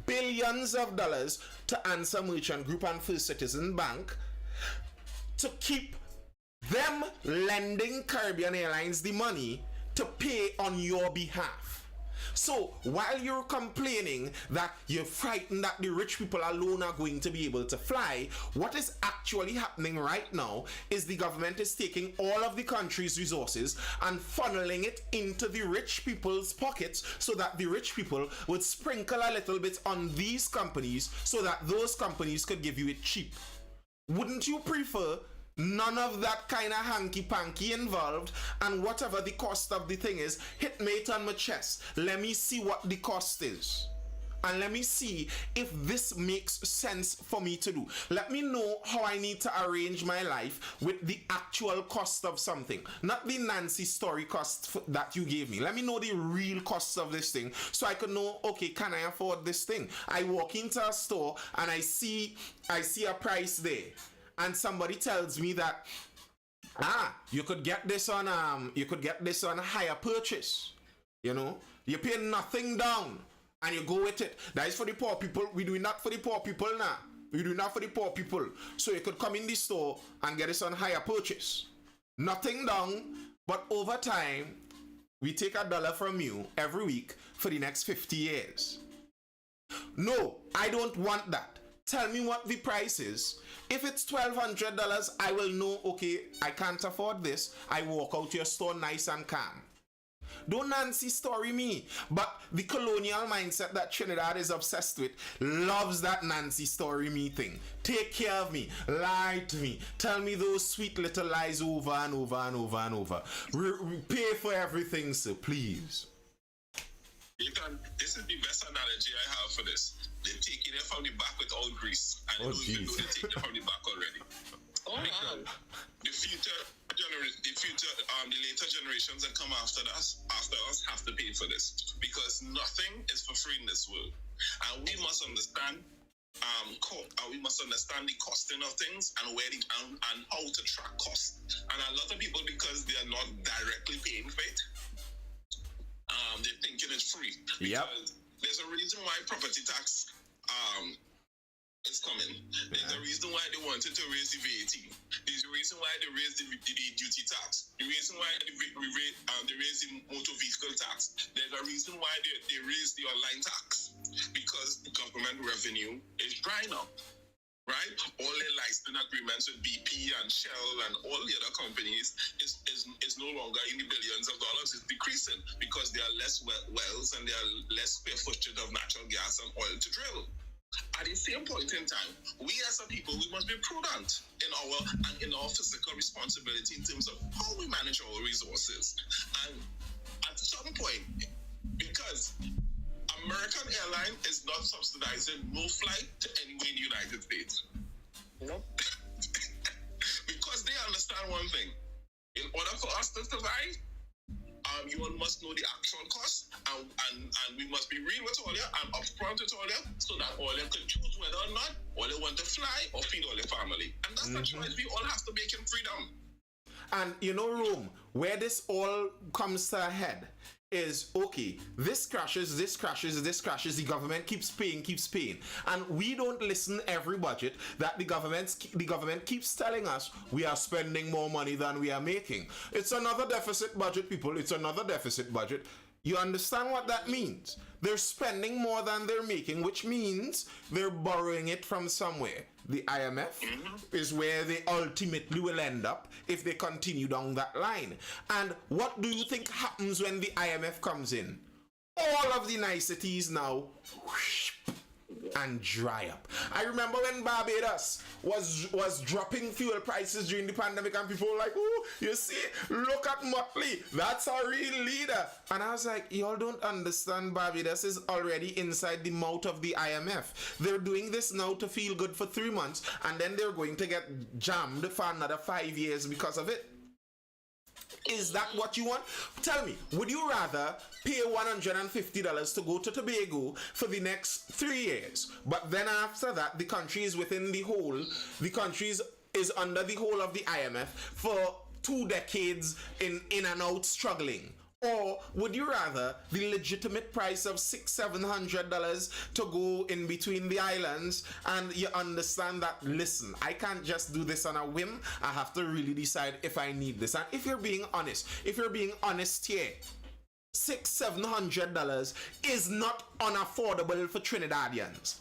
Speaker 1: billions of dollars to Answer Merchant Group and First Citizen Bank to keep them lending Caribbean Airlines the money to pay on your behalf. So while you're complaining that you're frightened that the rich people alone are going to be able to fly, what is actually happening right now is the government is taking all of the country's resources and funneling it into the rich people's pockets so that the rich people would sprinkle a little bit on these companies so that those companies could give you it cheap. Wouldn't you prefer none of that kind of hanky-panky involved, and whatever the cost of the thing is, hit me it on my chest. Let me see what the cost is. And let me see if this makes sense for me to do. Let me know how I need to arrange my life with the actual cost of something. Not the Nancy story cost that you gave me. Let me know the real costs of this thing so I can know, okay, can I afford this thing? I walk into a store and I see a price there. And somebody tells me that you could get this on a higher purchase. You know, you pay nothing down and you go with it. That is for the poor people. We do it not for the poor people now. We do it not for the poor people. So you could come in the store and get this on higher purchase. Nothing down, but over time, we take $1 from you every week for the next 50 years. No, I don't want that. Tell me what the price is. If it's $1,200, I will know, okay, I can't afford this. I walk out your store nice and calm. Don't Nancy story me. But the colonial mindset that Trinidad is obsessed with loves that Nancy story me thing. Take care of me. Lie to me. Tell me those sweet little lies over and over and over and over. Pay for everything, sir, please.
Speaker 3: Ethan, this is the best analogy I have for this. They're taking it from the back without grease, and they don't even know they're taking it from the back already.
Speaker 2: Oh, wow.
Speaker 3: The later generations that come after us have to pay for this, because nothing is for free in this world, and we must understand. We must understand the costing of things and and how to track costs. And a lot of people, because they are not directly paying for it, they're thinking it's free. Because there's a reason why property tax is coming. There's a reason why they wanted to raise the VAT. There's a reason why they raised the duty tax. The reason why they raised the motor vehicle tax. There's a reason why they raised the online tax. Because the government revenue is drying up. Right? All their license agreements with BP and Shell and all the other companies is no longer in the billions of dollars. It's decreasing because there are less wells and there are less square footage of natural gas and oil to drill. At the same point in time, we as a people, we must be prudent in our physical responsibility in terms of how we manage our resources. And at some point, because American Airline is not subsidizing no flight to anywhere in the United States.
Speaker 2: Nope.
Speaker 3: Because they understand one thing. In order for us to survive, you must know the actual cost, and we must be real with all you and upfront with all you, so that all you can choose whether or not all you want to fly or feed all your family. And that's the choice we all have to make in freedom.
Speaker 1: And you know, Rome, where this all comes to a head is okay, this crashes, the government keeps paying, and we don't listen every budget that the government keeps telling us we are spending more money than we are making. It's another deficit budget, people. It's another deficit budget. You understand what that means? They're spending more than they're making, which means they're borrowing it from somewhere. The IMF is where they ultimately will end up if they continue down that line. And what do you think happens when the IMF comes in? All of the niceties now whoosh, and dry up. I remember when Barbados was dropping fuel prices during the pandemic, and people were like, "Oh, you see, look at Motley, that's our real leader." And I was like, y'all don't understand, Barbados is already inside the mouth of the IMF. They're doing this now to feel good for 3 months, and then they're going to get jammed for another 5 years because of it. Is that what you want? Tell me, would you rather pay $150 to go to Tobago for the next 3 years, but then after that the country is under the whole of the IMF for 2 decades in and out struggling? Or would you rather the legitimate price of $600-700 to go in between the islands, and you understand that, listen, I can't just do this on a whim, I have to really decide if I need this. And if you're being honest here, $600-700 is not unaffordable for Trinbagonians.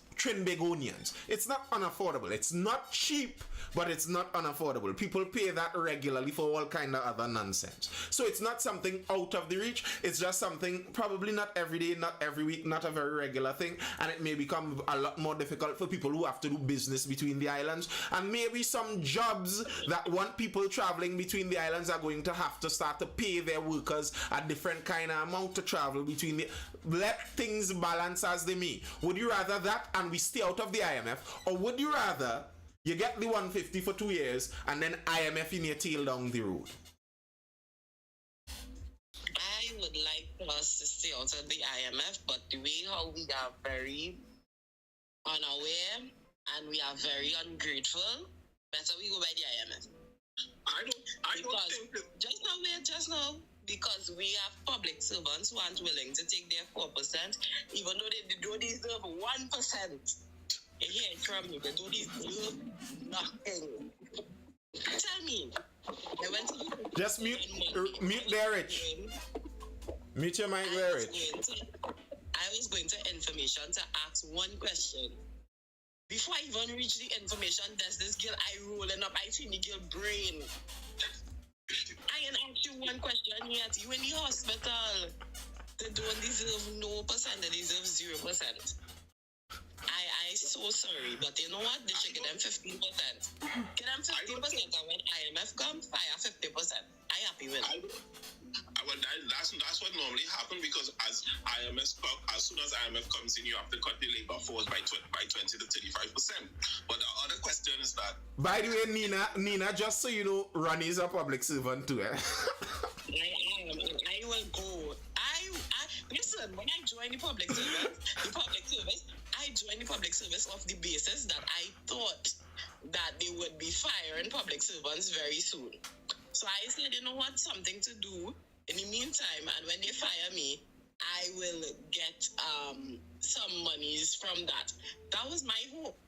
Speaker 1: It's not unaffordable. It's not cheap, but it's not unaffordable. People pay that regularly for all kind of other nonsense. So it's not something out of the reach. It's just something probably not every day, not every week, not a very regular thing. And it may become a lot more difficult for people who have to do business between the islands. And maybe some jobs that want people traveling between the islands are going to have to start to pay their workers a different kind of amount to travel between the... Let things balance as they may. Would you rather that and we stay out of the IMF, or would you rather you get the 150 for 2 years and then IMF in your tail down the road?
Speaker 2: I would like us to stay out of the IMF, but the way how we are very unaware and we are very ungrateful, better we go by the IMF.
Speaker 3: I don't think that...
Speaker 2: Just now, because we have public servants who aren't willing to take their 4%, even though they don't deserve 1%. You hear it from me, they don't deserve nothing. Tell me, I went to...
Speaker 1: Just mute there, Rich. Mute your mic there, Rich.
Speaker 2: I was going to information to ask one question. Before I even reach the information, there's this girl I rolling up. I see the girl brain. I can ask you one question yet. You in the hospital. They don't deserve no percent. They deserve 0%. I so sorry, but you know what? They should get them 15%. Get them 15%, and when IMF comes, fire 50%. I happy with it.
Speaker 3: Well, that's what normally happens, because as soon as IMF comes in, you have to cut the labor force by 20 to 35%. But the other question is that...
Speaker 1: By the way, Nina, just so you know, Ronnie is a public servant too.
Speaker 2: I will go. Listen, when I joined the public service, I joined the public service off the basis that I thought that they would be firing public servants very soon. So I said, you know what, something to do in the meantime, and when they fire me, I will get some monies from that. That was my hope.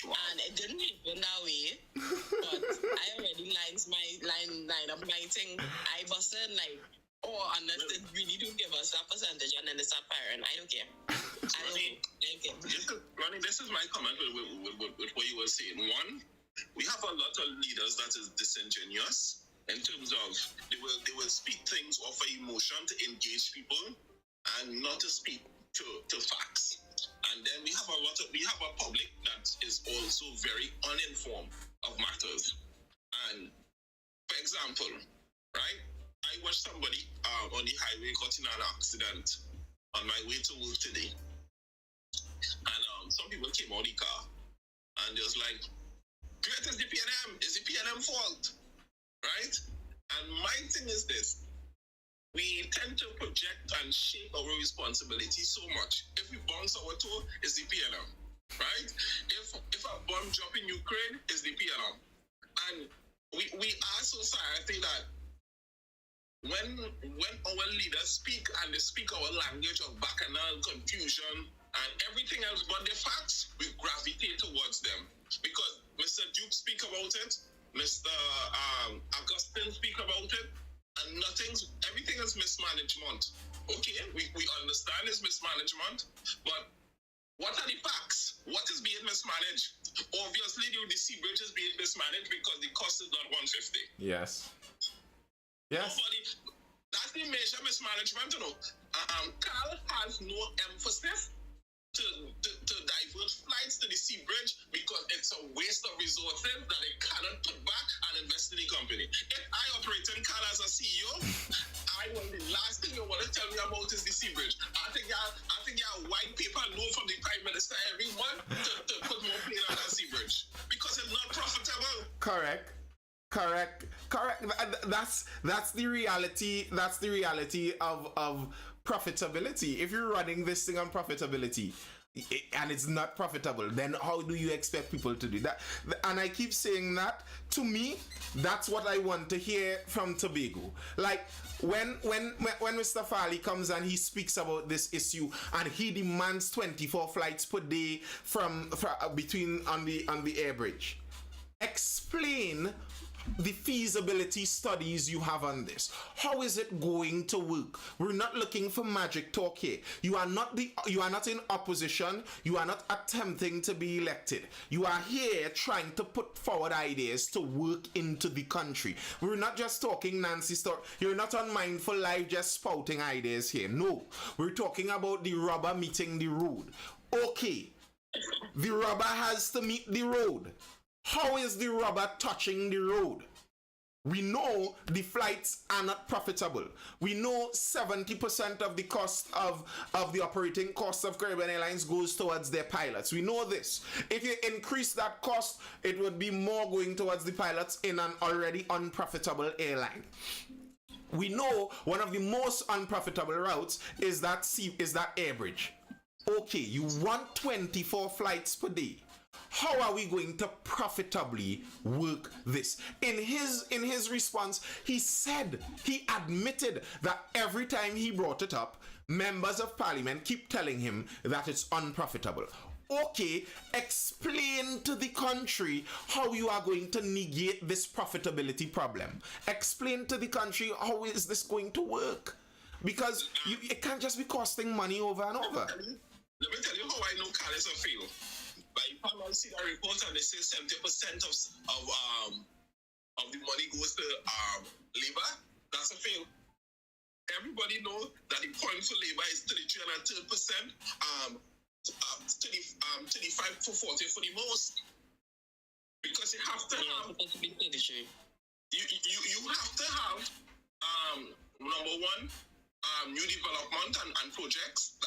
Speaker 2: And it didn't happen that way. But I already line up my thing. I wasn't like, unless they really do give us that percentage and then they start firing. I don't care.
Speaker 3: Ronnie, this is my comment with what you were saying. One, we have a lot of leaders that is disingenuous in terms of they will speak things off of emotion to engage people and not to speak to facts. And then we have a public that is also very uninformed of matters. And for example, right, I watched somebody on the highway got in an accident on my way to work today. And some people came out of the car and they was like, "Great is the PNM, it's the PNM fault." Right? And my thing is this. We tend to project and shape our responsibility so much. If we bounce our toe, it's the PNM, right? If a bomb drop in Ukraine, it's the PNM. And we are a society that when our leaders speak and they speak our language of bacchanal confusion and everything else but the facts, we gravitate towards them. Because Mr. Duke speak about it, Mr. Augustine speak about it, and everything is mismanagement. Okay, we understand it's mismanagement, but what are the facts? What is being mismanaged? Obviously, the sea bridge is being mismanaged because the cost is not 150.
Speaker 1: Yes. Yes.
Speaker 3: That's the major mismanagement, you know. Carl has no emphasis to divert flights to the sea bridge because it's a waste of resources that they cannot put back and invest in the company. If I operate in Carl as a CEO, the last thing you want to tell me about is the sea bridge. I think y'all white paper note from the Prime Minister every month to put more plane on that sea bridge because it's not profitable.
Speaker 1: Correct. That's the reality. That's the reality of profitability. If you're running this thing on profitability and it's not profitable, then how do you expect people to do that? And I keep saying that, to me, that's what I want to hear from Tobago. Like when Mr. Farley comes and he speaks about this issue and he demands 24 flights per day from between on the air bridge. Explain the feasibility studies you have on this. How is it going to work? We're not looking for magic talk here. You are not in opposition. You are not attempting to be elected. You are here trying to put forward ideas to work into the country. We're not just talking Nancy story. You're not on Mindful Live just spouting ideas here. No, we're talking about the rubber meeting the road. Okay, the rubber has to meet the road. How is the rubber touching the road? We know the flights are not profitable. We know 70% of the cost of the operating cost of Caribbean Airlines goes towards their pilots. We know this. If you increase that cost, it would be more going towards the pilots in an already unprofitable airline. We know one of the most unprofitable routes is that air bridge. Okay, you want 24 flights per day. How are we going to profitably work this? In his response, he admitted that every time he brought it up, members of parliament keep telling him that it's unprofitable. Okay, explain to the country how you are going to negate this profitability problem. Explain to the country how is this going to work? Because it can't just be costing money over and over.
Speaker 3: Let me tell you how I know Carl is a fail. By the time I see that report and they say 70% of the money goes to labor, that's a fail. Everybody knows that the point for labor is 33 and 3%, 35 to 40 for the most. Because you have to have you have to have number one, new development and projects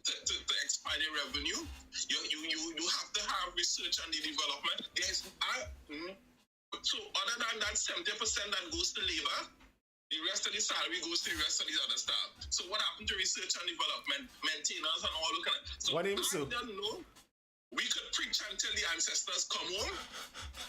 Speaker 3: to expand the revenue. You have to have research and the development. So other than that 70% that goes to labor, the rest of the salary goes to the rest of the other staff. So what happened to research and development, maintenance and all that? So I don't know. We could preach until the ancestors come home.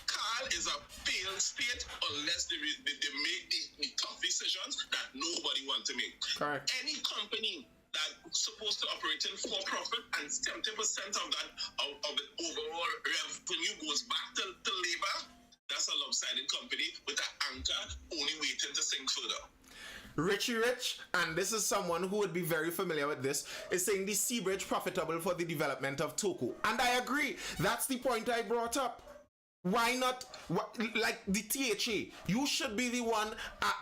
Speaker 3: Carl is a failed state unless they make the tough decisions that nobody wants to make.
Speaker 1: Correct.
Speaker 3: Any company that's supposed to operate in for profit and 70% of that of the overall revenue goes back to labor, that's a lopsided company with an anchor only waiting to sink further.
Speaker 1: Richie Rich, and this is someone who would be very familiar with this, is saying the sea bridge profitable for the development of TOBAGO. And I agree. That's the point I brought up. Why not, like the THA, you should be the one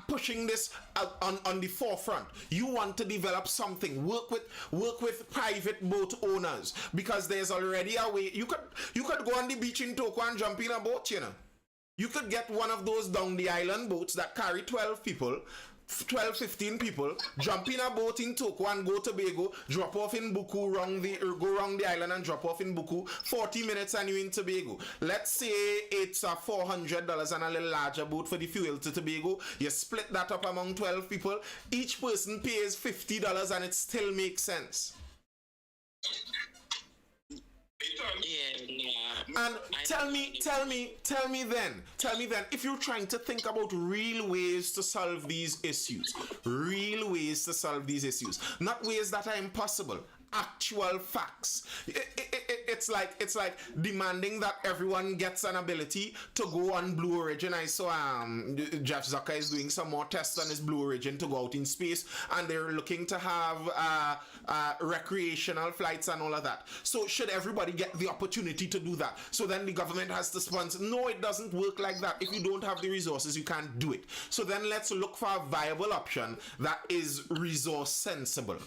Speaker 1: pushing this on the forefront. You want to develop something, work with private boat owners, because there's already a way. You could go on the beach in TOBAGO and jump in a boat, you know. You could get one of those down the island boats that carry 15 people, jump in a boat in TOBAGO and go to Tobago, drop off in Buku, go around the island and drop off in Buku, 40 minutes and you're in Tobago. Let's say it's a $400 and a little larger boat for the fuel to Tobago. You split that up among 12 people. Each person pays $50 and it still makes sense. And tell me then, if you're trying to think about real ways to solve these issues, not ways that are impossible, actual facts. It's like demanding that everyone gets an ability to go on Blue Origin. I saw Jeff Zucker is doing some more tests on his Blue Origin to go out in space, and they're looking to have recreational flights and all of that. So should everybody get the opportunity to do that? So then the government has to sponsor? No, it doesn't work like that. If you don't have the resources, you can't do it. So then let's look for a viable option that is resource sensible.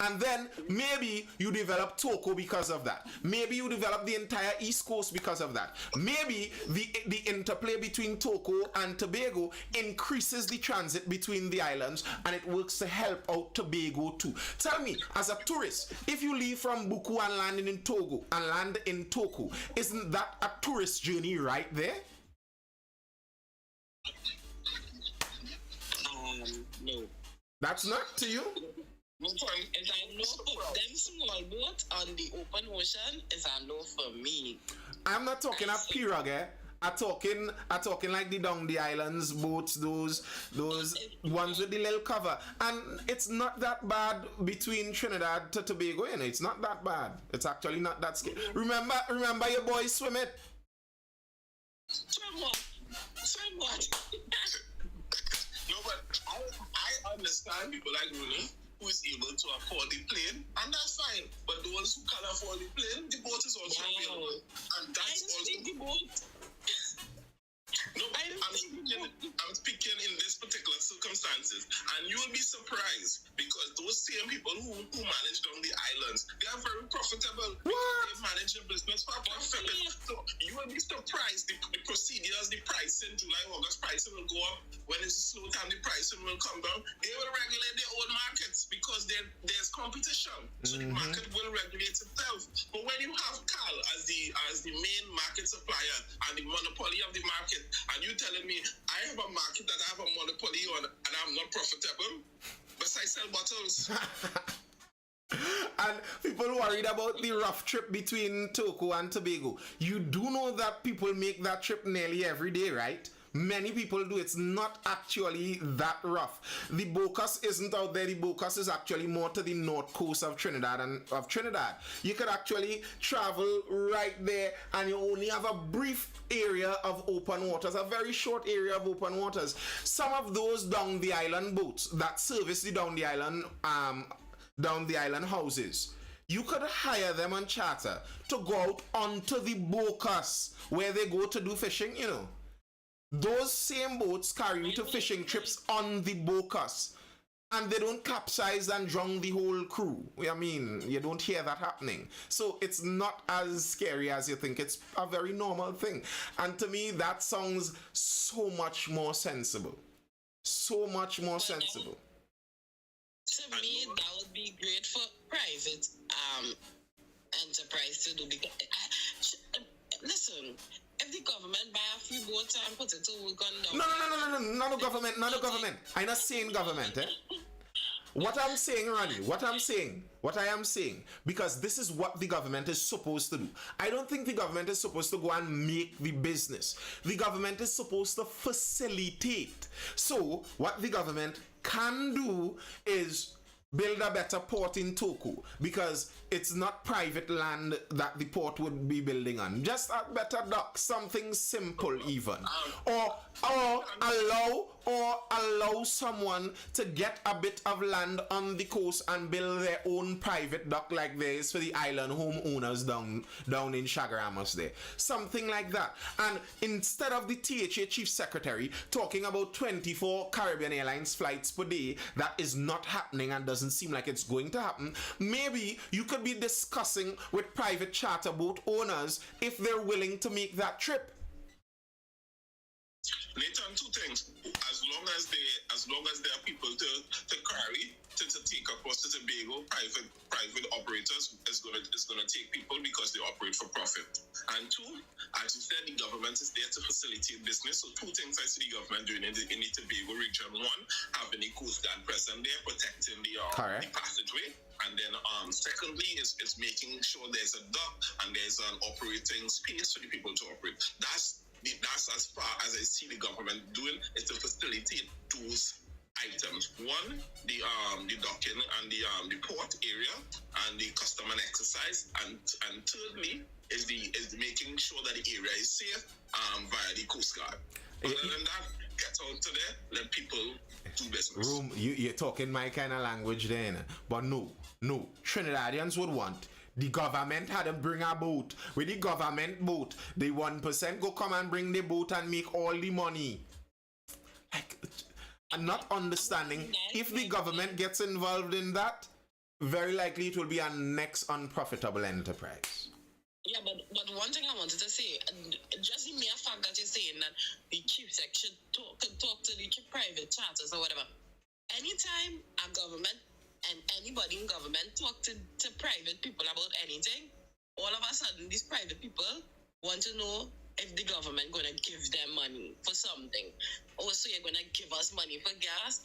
Speaker 1: And then maybe you develop TOBAGO because of that. Maybe you develop the entire East Coast because of that. Maybe the interplay between TOBAGO and Tobago increases the transit between the islands, and it works to help out Tobago too. Tell me, as a tourist, if you leave from Buku and land in TOBAGO, isn't that a tourist journey right there?
Speaker 2: No.
Speaker 1: That's not to you?
Speaker 2: If I know put them small boat on the open ocean, is a no for me.
Speaker 1: I'm not talking a pirogue, eh? I'm talking like the down the islands boats, those ones with the little cover. And it's not that bad between Trinidad to Tobago, you know. It's not that bad. It's actually not that scary. Remember your boys swim it?
Speaker 2: Swim what?
Speaker 3: No, but I understand people like Rooney who is able to afford the plane, and that's fine. But those who can't afford the plane, the boat is also available. And that's also the boat. No, I'm speaking in this particular circumstances, and you will be surprised because those same people who manage down the islands, they are very profitable. They manage the business for profit. So you will be surprised. The procedures, the pricing, July, August pricing will go up. When it's slow time, the pricing will come down. They will regulate their own markets because there's competition. So the market will regulate itself. But when you have Cal as the main market supplier and the monopoly of the market, and you telling me I have a market that I have a monopoly on and I'm not profitable, but I sell bottles.
Speaker 1: And people worried about the rough trip between TOBAGO and Tobago. You do know that people make that trip nearly every day, right? Many people do. It's not actually that rough. The Bocas isn't out there. The Bocas is actually more to the north coast of Trinidad You could actually travel right there, and you only have a brief area of open waters, a very short area of open waters. Some of those down the island boats that service the down the island houses, you could hire them on charter to go out onto the Bocas where they go to do fishing, you know. Those same boats carry you to fishing trips on the Bocas, and they don't capsize and drown the whole crew. I mean, you don't hear that happening. So it's not as scary as you think. It's a very normal thing. And to me, that sounds so much more sensible. So much more sensible.
Speaker 2: To me, that would be great for private enterprise to do. Listen, if the government buy a few boats and put it to work on them.
Speaker 1: No, not the government. I'm not saying government, eh? What I'm saying, Ronnie, what I am saying, because this is what the government is supposed to do. I don't think the government is supposed to go and make the business. The government is supposed to facilitate. So, what the government can do is build a better port in TOBAGO, because it's not private land that the port would be building on. Just a better dock, something simple even. Or allow someone to get a bit of land on the coast and build their own private dock like there is for the island homeowners down in Chaguaramas there. Something like that. And instead of the THA Chief Secretary talking about 24 Caribbean Airlines flights per day, that is not happening and doesn't seem like it's going to happen, maybe you could be discussing with private charter boat owners if they're willing to make that trip.
Speaker 3: Nathan, two things. As as long as there are people to carry to take across to Tobago, private operators is gonna take people because they operate for profit. And two, as you said, the government is there to facilitate business. So two things I see the government doing in the Tobago region: one, having the Coast Guard present there protecting the passageway. And then secondly is making sure there's a dock and there's an operating space for the people to operate. That's as far as I see the government doing, is to facilitate those items. One, the docking and the port area and the custom and exercise, and thirdly is the making sure that the area is safe via the Coast Guard. Other than that, get out to there, let people do business.
Speaker 1: You're talking my kind of language then, but no, Trinidadians would want the government had to bring a boat. With the government boat, the 1% go come and bring the boat and make all the money. Like, I'm not understanding. If the government gets involved in that, very likely it will be a next unprofitable enterprise.
Speaker 2: Yeah, but one thing I wanted to say, just the mere fact that you're saying that the chief sec should talk to the private charters or whatever. Anytime a government and anybody in government talk to private people about anything, all of a sudden these private people want to know if the government gonna give them money for something. Oh, so you're gonna give us money for gas?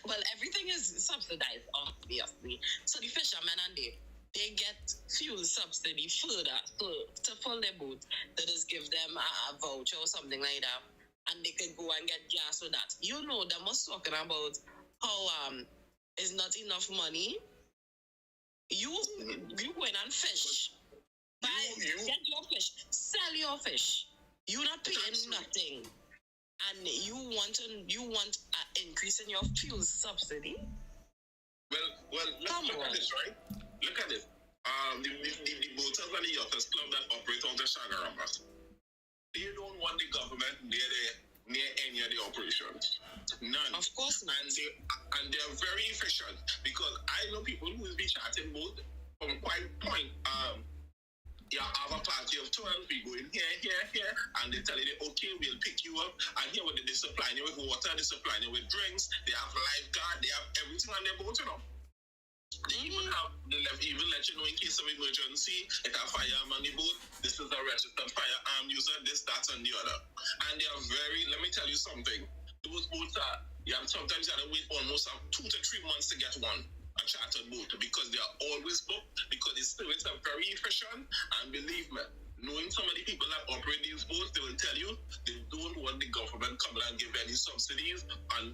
Speaker 2: Well, everything is subsidized, obviously. So the fishermen and they get fuel subsidy further to fill their boat. They just give them a voucher or something like that, and they can go and get gas with that. You know, they must talking about how is not enough money. You go in and fish. Get your fish, sell your fish. You're not paying nothing, and you want an increase in your fuel subsidy.
Speaker 3: Well, look at this, right? Look at it. The boaters and the yachters club that operate on the Shagarambas, they don't want the government near any of the operations. None.
Speaker 2: Of course not.
Speaker 3: And they are very efficient, because I know people who will be chatting boat from quite point. You have a party of 12, we go in here, and they tell you, okay, we'll pick you up, and here they supply you with water, they supply you with drinks, they have lifeguard, they have everything on their boat, you know. They even let you know in case of emergency, if a firearm on the boat, this is a registered firearm user, this, that, and the other. And they are let me tell you something, those boats are, sometimes you have to wait almost 2 to 3 months to get one. A chartered boat, because they are always booked, because the services are very efficient. And believe me, knowing some of the people that operate these boats, they will tell you they don't want the government coming and give any subsidies on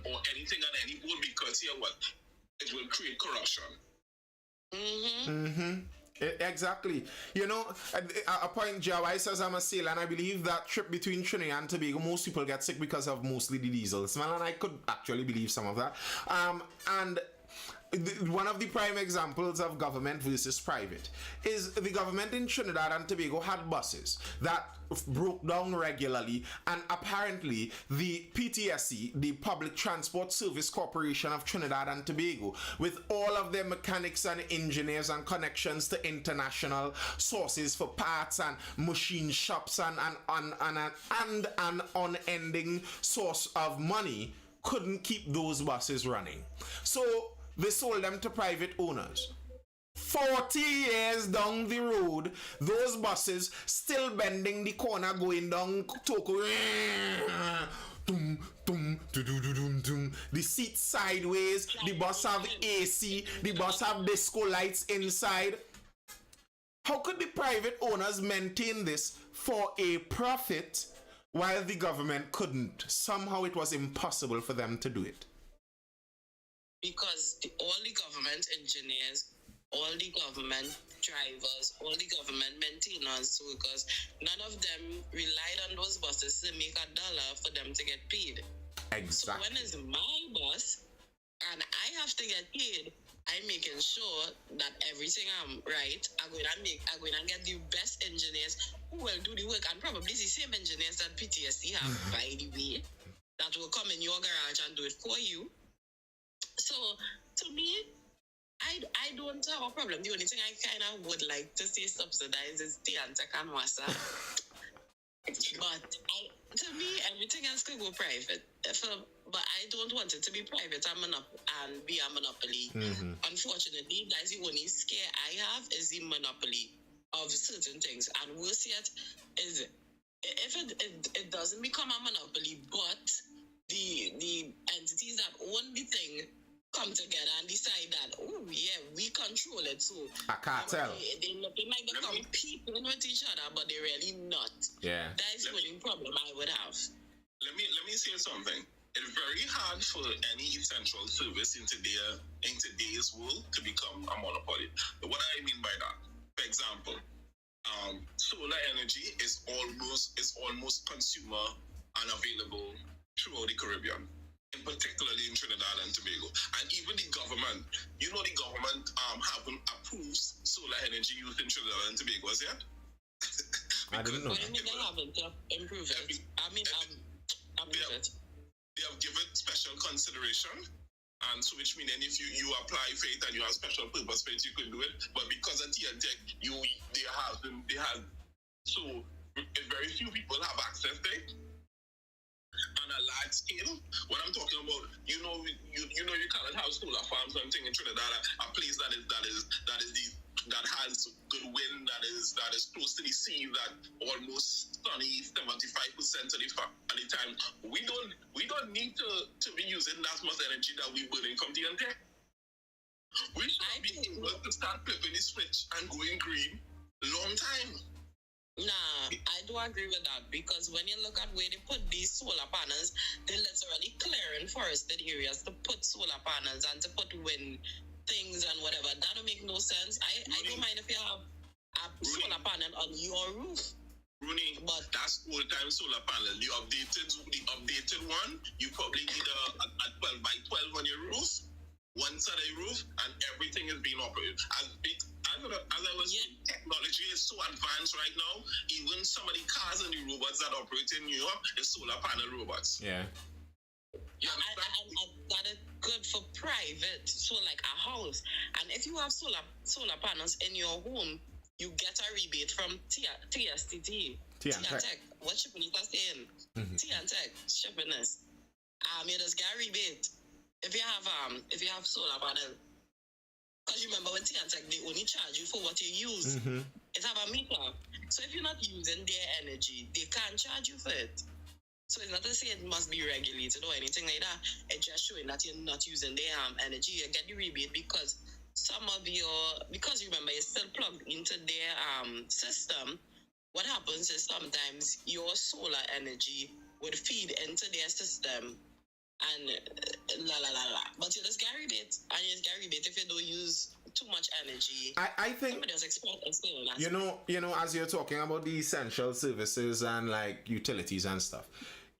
Speaker 3: or anything on any boat, because here what? It will create corruption.
Speaker 1: Exactly. You know, a point Jawai says I'm a sailor, and I believe that trip between Trinidad and Tobago, most people get sick because of mostly the diesel smell, and I could actually believe some of that. And one of the prime examples of government versus private is the government in Trinidad and Tobago had buses that broke down regularly, and apparently the PTSC, the Public Transport Service Corporation of Trinidad and Tobago, with all of their mechanics and engineers and connections to international sources for parts and machine shops and an unending source of money, couldn't keep those buses running. So they sold them to private owners. 40 years down the road, those buses still bending the corner going down Toko. The seat sideways, the bus have AC, the bus have disco lights inside. How could the private owners maintain this for a profit while the government couldn't? Somehow it was impossible for them to do it.
Speaker 2: Because all the government engineers, all the government drivers, all the government maintenance workers, none of them relied on those buses to make $1 for them to get paid.
Speaker 1: Exactly.
Speaker 2: So when it's my bus and I have to get paid, I'm making sure that everything I'm right. I'm going to get the best engineers who will do the work, and probably the same engineers that PTSD have, by the way, that will come in your garage and do it for you. So, to me, I don't have a problem. The only thing I kind of would like to see subsidized is the Antakanwasa. But to me, everything else could go private. But I don't want it to be private and be a monopoly. Unfortunately, that's the only scare I have is the monopoly of certain things. And worse yet is if it doesn't become a monopoly, but the entities that own the thing come together and decide that, oh yeah, we control it. So
Speaker 1: a cartel.
Speaker 2: They might be competing with each other, but they're really not.
Speaker 1: Yeah.
Speaker 2: That is the only problem I would have.
Speaker 3: Let me say something. It's very hard for any essential service in today's world to become a monopoly. What do I mean by that? For example, solar energy is almost consumer and available throughout the Caribbean, and particularly in Trinidad and Tobago. And even the government, the government haven't approved solar energy use in Trinidad and Tobago as yet.
Speaker 1: I didn't know.
Speaker 2: What do you mean they haven't improved it?
Speaker 3: They have given special consideration, and so which means if you apply for it and you have special purpose for it, you could do it. But because of TNTech, they have so very few people have access to it on a large scale. What I'm talking about, you cannot have solar farms and thing in Trinidad, a place that has good wind, that is close to the sea, that almost sunny 75% of the time. We don't need to be using that much energy that we burning from TNT. We should be able to start flipping the switch and going green long time.
Speaker 2: Nah, I do agree with that, because when you look at where they put these solar panels, they're literally clearing forested areas to put solar panels and to put wind things and whatever. That don't make no sense. I don't mind if you have a solar panel on your roof.
Speaker 3: Rooney, but that's old-time solar panel. The updated one, you probably need a 12 by 12 on your roof, one side of your roof, and everything is being operated. Technology is so advanced right now. Even some of the cars and the robots that operate in New York is solar panel robots.
Speaker 1: Yeah.
Speaker 2: And that is good for private, so like a house. And if you have solar panels in your home, you get a rebate from TSTT. TNTech. What shipping is saying? TNTech shipping is. You just get a rebate if you have solar panel. Because you remember when TNTech, they only charge you for what you use. It have a meter. So if you're not using their energy, they can't charge you for it. So it's not to say it must be regulated or anything like that. It's just showing that you're not using their energy. You get the rebate because because remember you're still plugged into their system. What happens is sometimes your solar energy would feed into their system and but you just get rebate, and you just get rebate if you don't use too much energy.
Speaker 1: I think you know, as you're talking about the essential services and like utilities and stuff,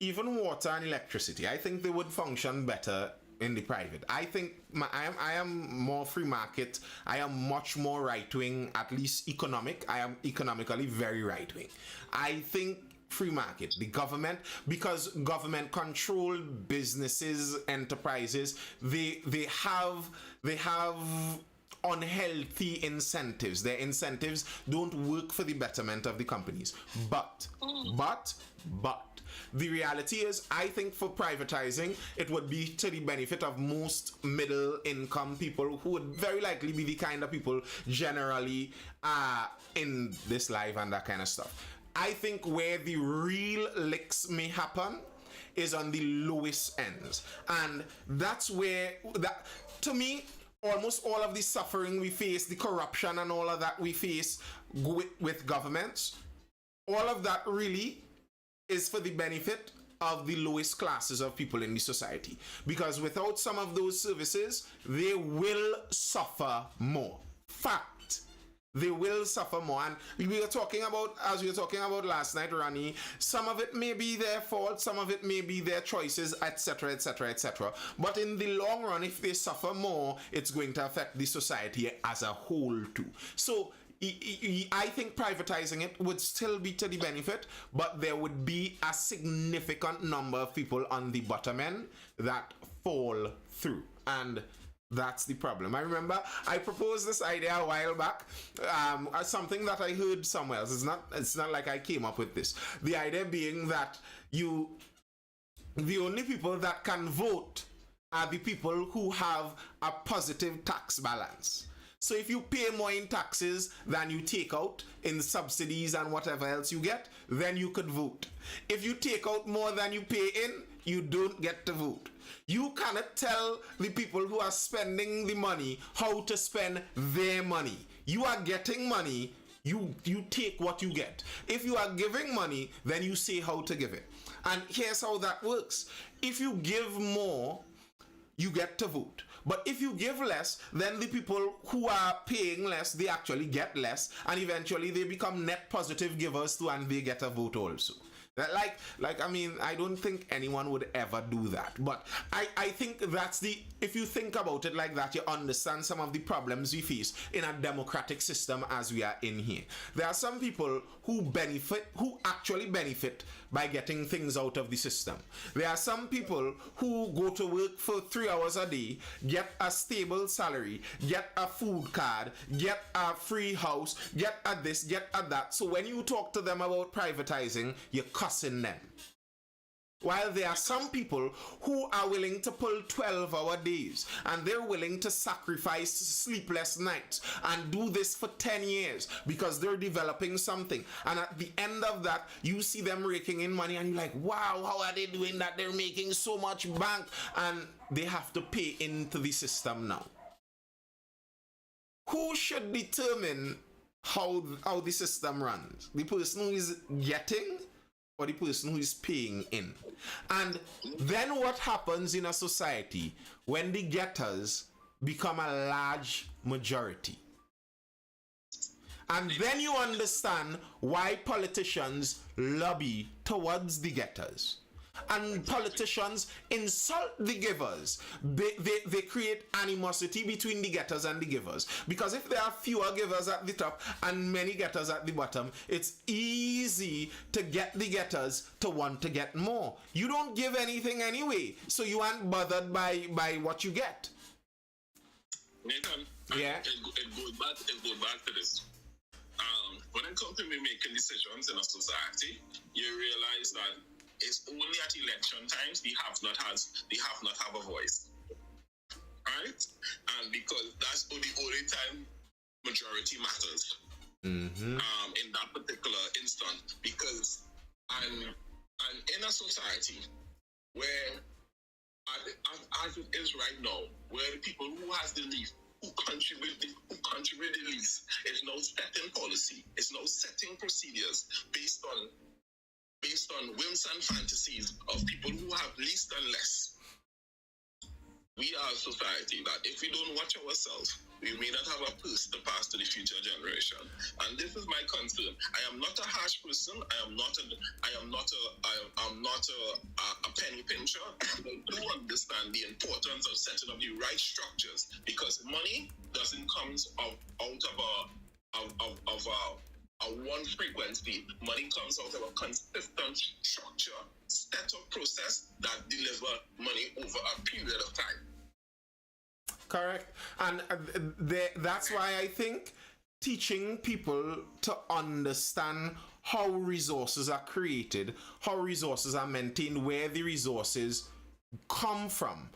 Speaker 1: even water and electricity, I think they would function better in the private. I think I am more free market. I am much more right wing, at least economic. I am economically very right wing. I think free market, the government, because government controlled businesses, enterprises, they have unhealthy incentives. Their incentives don't work for the betterment of the companies. But the reality is, I think for privatizing, it would be to the benefit of most middle income people who would very likely be the kind of people generally in this life and that kind of stuff. I think where the real licks may happen is on the lowest ends. And that's where, to me, almost all of the suffering we face, the corruption and all of that we face with governments, all of that really is for the benefit of the lowest classes of people in the society. Because without some of those services, they will suffer more. Fact. They will suffer more. And we were talking about, as we were talking about last night, Rani, some of it may be their fault, some of it may be their choices, etc., etc., etc. But in the long run, if they suffer more, it's going to affect the society as a whole too. So I think privatizing it would still be to the benefit, but there would be a significant number of people on the bottom end that fall through. And That's the problem. I remember I proposed this idea a while back, as something that I heard somewhere else. It's not like I came up with this. The idea being that the only people that can vote are the people who have a positive tax balance. So if you pay more in taxes than you take out in subsidies and whatever else you get, then you could vote. If you take out more than you pay in, you don't get to vote. You cannot tell the people who are spending the money how to spend their money. You are getting money, you take what you get. If you are giving money, then you say how to give it. And here's how that works. If you give more, you get to vote. But if you give less, then the people who are paying less, they actually get less, and eventually they become net positive givers too, and they get a vote also. I mean, I don't think anyone would ever do that. But I think that's if you think about it like that, you understand some of the problems we face in a democratic system as we are in here. There are some people who actually benefit by getting things out of the system. There are some people who go to work for 3 hours a day, get a stable salary, get a food card, get a free house, get a this, get a that. So when you talk to them about privatizing, you're cussing them. While there are some people who are willing to pull 12-hour days, and they're willing to sacrifice sleepless nights and do this for 10 years because they're developing something. And at the end of that, you see them raking in money and you're like, wow, how are they doing that? They're making so much bank, and they have to pay into the system now. Who should determine how the system runs? The person who is getting or the person who is paying in? And then what happens in a society when the getters become a large majority? And then you understand why politicians lobby towards the getters. And politicians insult the givers. They create animosity between the getters and the givers. Because if there are fewer givers at the top and many getters at the bottom, it's easy to get the getters to want to get more. You don't give anything anyway, so you aren't bothered by what you get.
Speaker 3: Nathan,
Speaker 1: yeah.
Speaker 3: It goes back to this. When it comes to me making decisions in a society, you realize that it's only at election times they have not have a voice, right? And because that's the only time majority matters. In that particular instant, because I'm in a society where, as it is right now, where the people who has the least, who contribute the least, is now setting policy, is now setting procedures based on whims and fantasies of people who have least and less. We are a society that if we don't watch ourselves, we may not have a purse to pass to the future generation. And this is my concern. I am not a harsh person. I am not a penny pincher. I do understand the importance of setting up the right structures, because money doesn't come out of a one frequency. Money comes out of a consistent structure, set up process that deliver money over a period of time.
Speaker 1: Correct. And that's why I think teaching people to understand how resources are created, how resources are maintained, where the resources come from,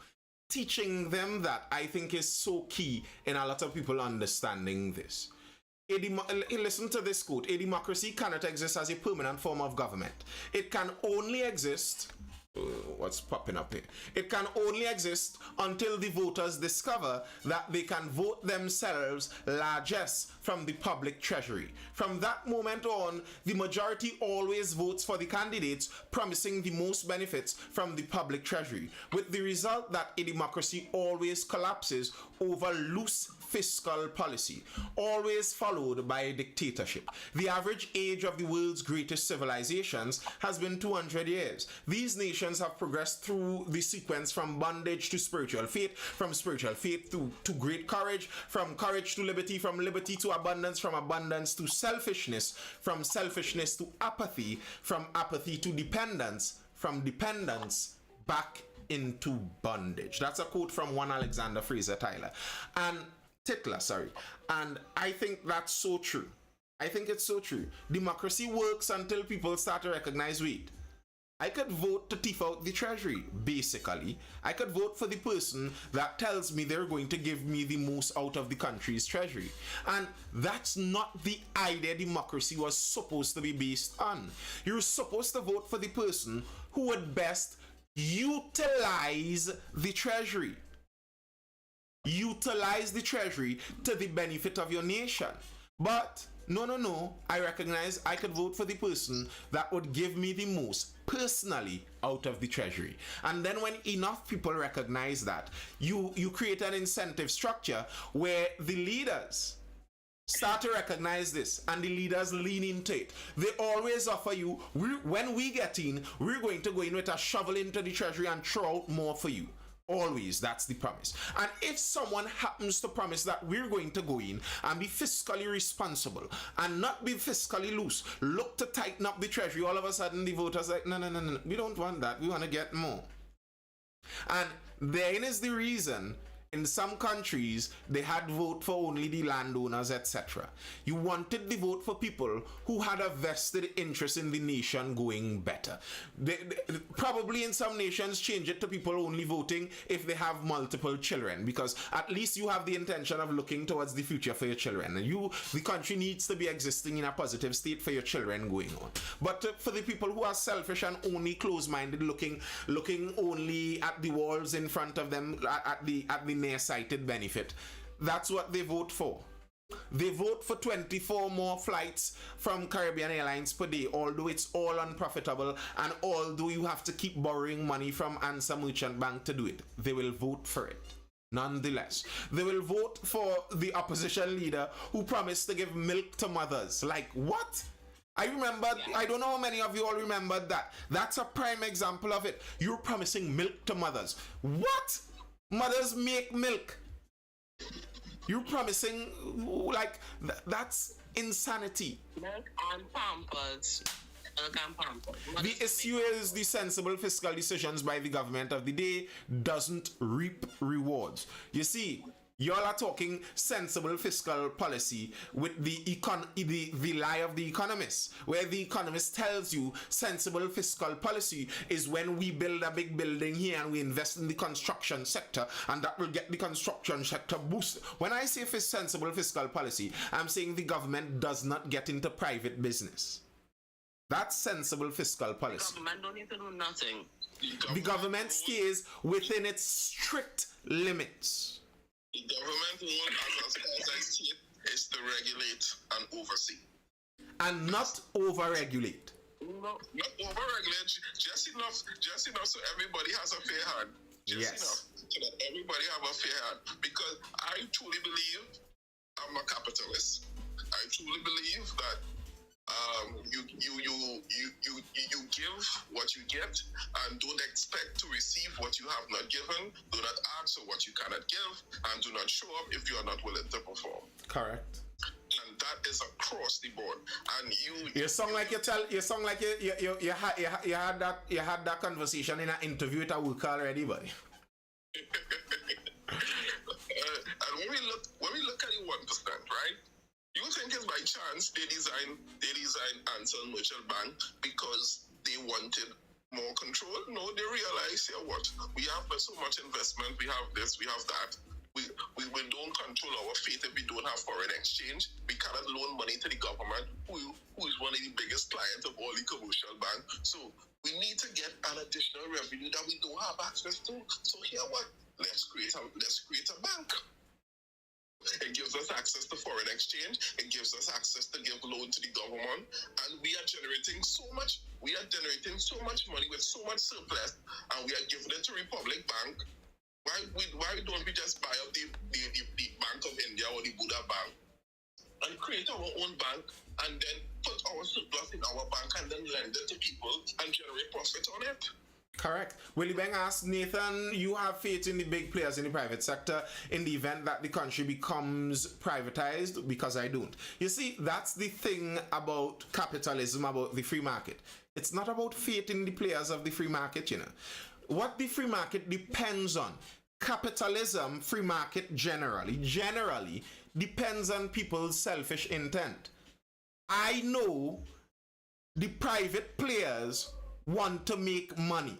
Speaker 1: teaching them that, I think, is so key in a lot of people understanding this. Listen to this quote: a democracy cannot exist as a permanent form of government. It can only exist... what's popping up here? It can only exist until the voters discover that they can vote themselves largesse from the public treasury. From that moment on, the majority always votes for the candidates promising the most benefits from the public treasury, with the result that a democracy always collapses over loose fiscal policy, always followed by a dictatorship. The average age of the world's greatest civilizations has been 200 years. These nations have progressed through the sequence from bondage to spiritual faith, from spiritual faith to great courage, from courage to liberty, from liberty to abundance, from abundance to selfishness, from selfishness to apathy, from apathy to dependence, from dependence back into bondage. That's a quote from one Alexander Fraser Tyler. And Titler, sorry. And I think that's so true. I think it's so true. Democracy works until people start to recognize, wait, I could vote to thief out the treasury, basically. I could vote for the person that tells me they're going to give me the most out of the country's treasury. And that's not the idea democracy was supposed to be based on. You're supposed to vote for the person who would best utilize the treasury. Utilize the treasury to the benefit of your nation. But no, I recognize I could vote for the person that would give me the most personally out of the treasury. And then when enough people recognize that, you create an incentive structure where the leaders start to recognize this and the leaders lean into it. They always offer you, when we get in, we're going to go in with a shovel into the treasury and throw out more for you. Always, that's the promise. And if someone happens to promise that we're going to go in and be fiscally responsible and not be fiscally loose, look to tighten up the treasury, all of a sudden the voters are like, no, we don't want that. We want to get more. And therein is the reason in some countries they had vote for only the landowners, etc. You wanted the vote for people who had a vested interest in the nation going better. They probably in some nations change it to people only voting if they have multiple children, because at least you have the intention of looking towards the future for your children. And the country needs to be existing in a positive state for your children going on. But for the people who are selfish and only close-minded, looking only at the walls in front of them, at the nearsighted benefit, that's what they vote for. They vote for 24 more flights from Caribbean Airlines per day, although it's all unprofitable and although you have to keep borrowing money from Ansa Merchant Bank to do it. They will vote for it. Nonetheless, they will vote for the opposition leader who promised to give milk to mothers. Like, what? I remember, I don't know how many of you all remembered that. That's a prime example of it. You're promising milk to mothers. What? Mothers make milk. You're promising, like, that's insanity.
Speaker 2: Milk and Pampers.
Speaker 1: The issue is the sensible fiscal decisions by the government of the day doesn't reap rewards. You see, y'all are talking sensible fiscal policy with the lie of the economist, where the economist tells you sensible fiscal policy is when we build a big building here and we invest in the construction sector and that will get the construction sector boosted. When I say sensible fiscal policy, I'm saying the government does not get into private business. That's sensible fiscal policy.
Speaker 2: The government don't need to do nothing.
Speaker 1: The government stays within its strict limits.
Speaker 3: The government role as a state is to regulate and oversee.
Speaker 1: And not over-regulate.
Speaker 3: Not over-regulate, just enough so everybody has a fair hand. Just enough so that everybody have a fair hand. Because I truly believe, I'm a capitalist. I truly believe that you give what you get and don't expect to receive what you have not given. Do not ask for what you cannot give and do not show up if you are not willing to perform.
Speaker 1: Correct.
Speaker 3: And that is across the board. And
Speaker 1: you sound like you had that conversation in an interview with a worker already, buddy.
Speaker 3: And when we look at the 1%, right? You think it's by chance they designed Ansel Merchant Bank because they wanted more control? No, they realized, yeah, what? We have so much investment, we have this, we have that. We don't control our fate if we don't have foreign exchange. We cannot loan money to the government, who is one of the biggest clients of all the commercial banks. So we need to get an additional revenue that we don't have access to. So here what? Let's create a bank. It gives us access to foreign exchange. It gives us access to give loan to the government, and we are generating so much. We are generating so much money with so much surplus, and we are giving it to Republic Bank. Why don't we just buy up the Bank of India or the Buddha Bank and create our own bank, and then put our surplus in our bank and then lend it to people and generate profit on it?
Speaker 1: Correct. Willie Bang asked, Nathan, you have faith in the big players in the private sector in the event that the country becomes privatized? Because I don't. You see, that's the thing about capitalism, about the free market. It's not about faith in the players of the free market, you know. what the free market depends on. Capitalism, free market generally depends on people's selfish intent. I know the private players want to make money.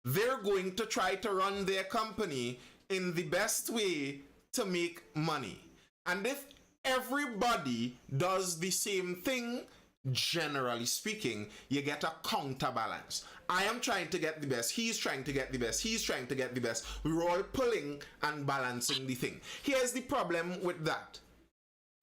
Speaker 1: They're going to try to run their company in the best way to make money. And if everybody does the same thing, generally speaking, you get a counterbalance. I am trying to get the best, he's trying to get the best, he's trying to get the best. We're all pulling and balancing the thing. Here's the problem with that.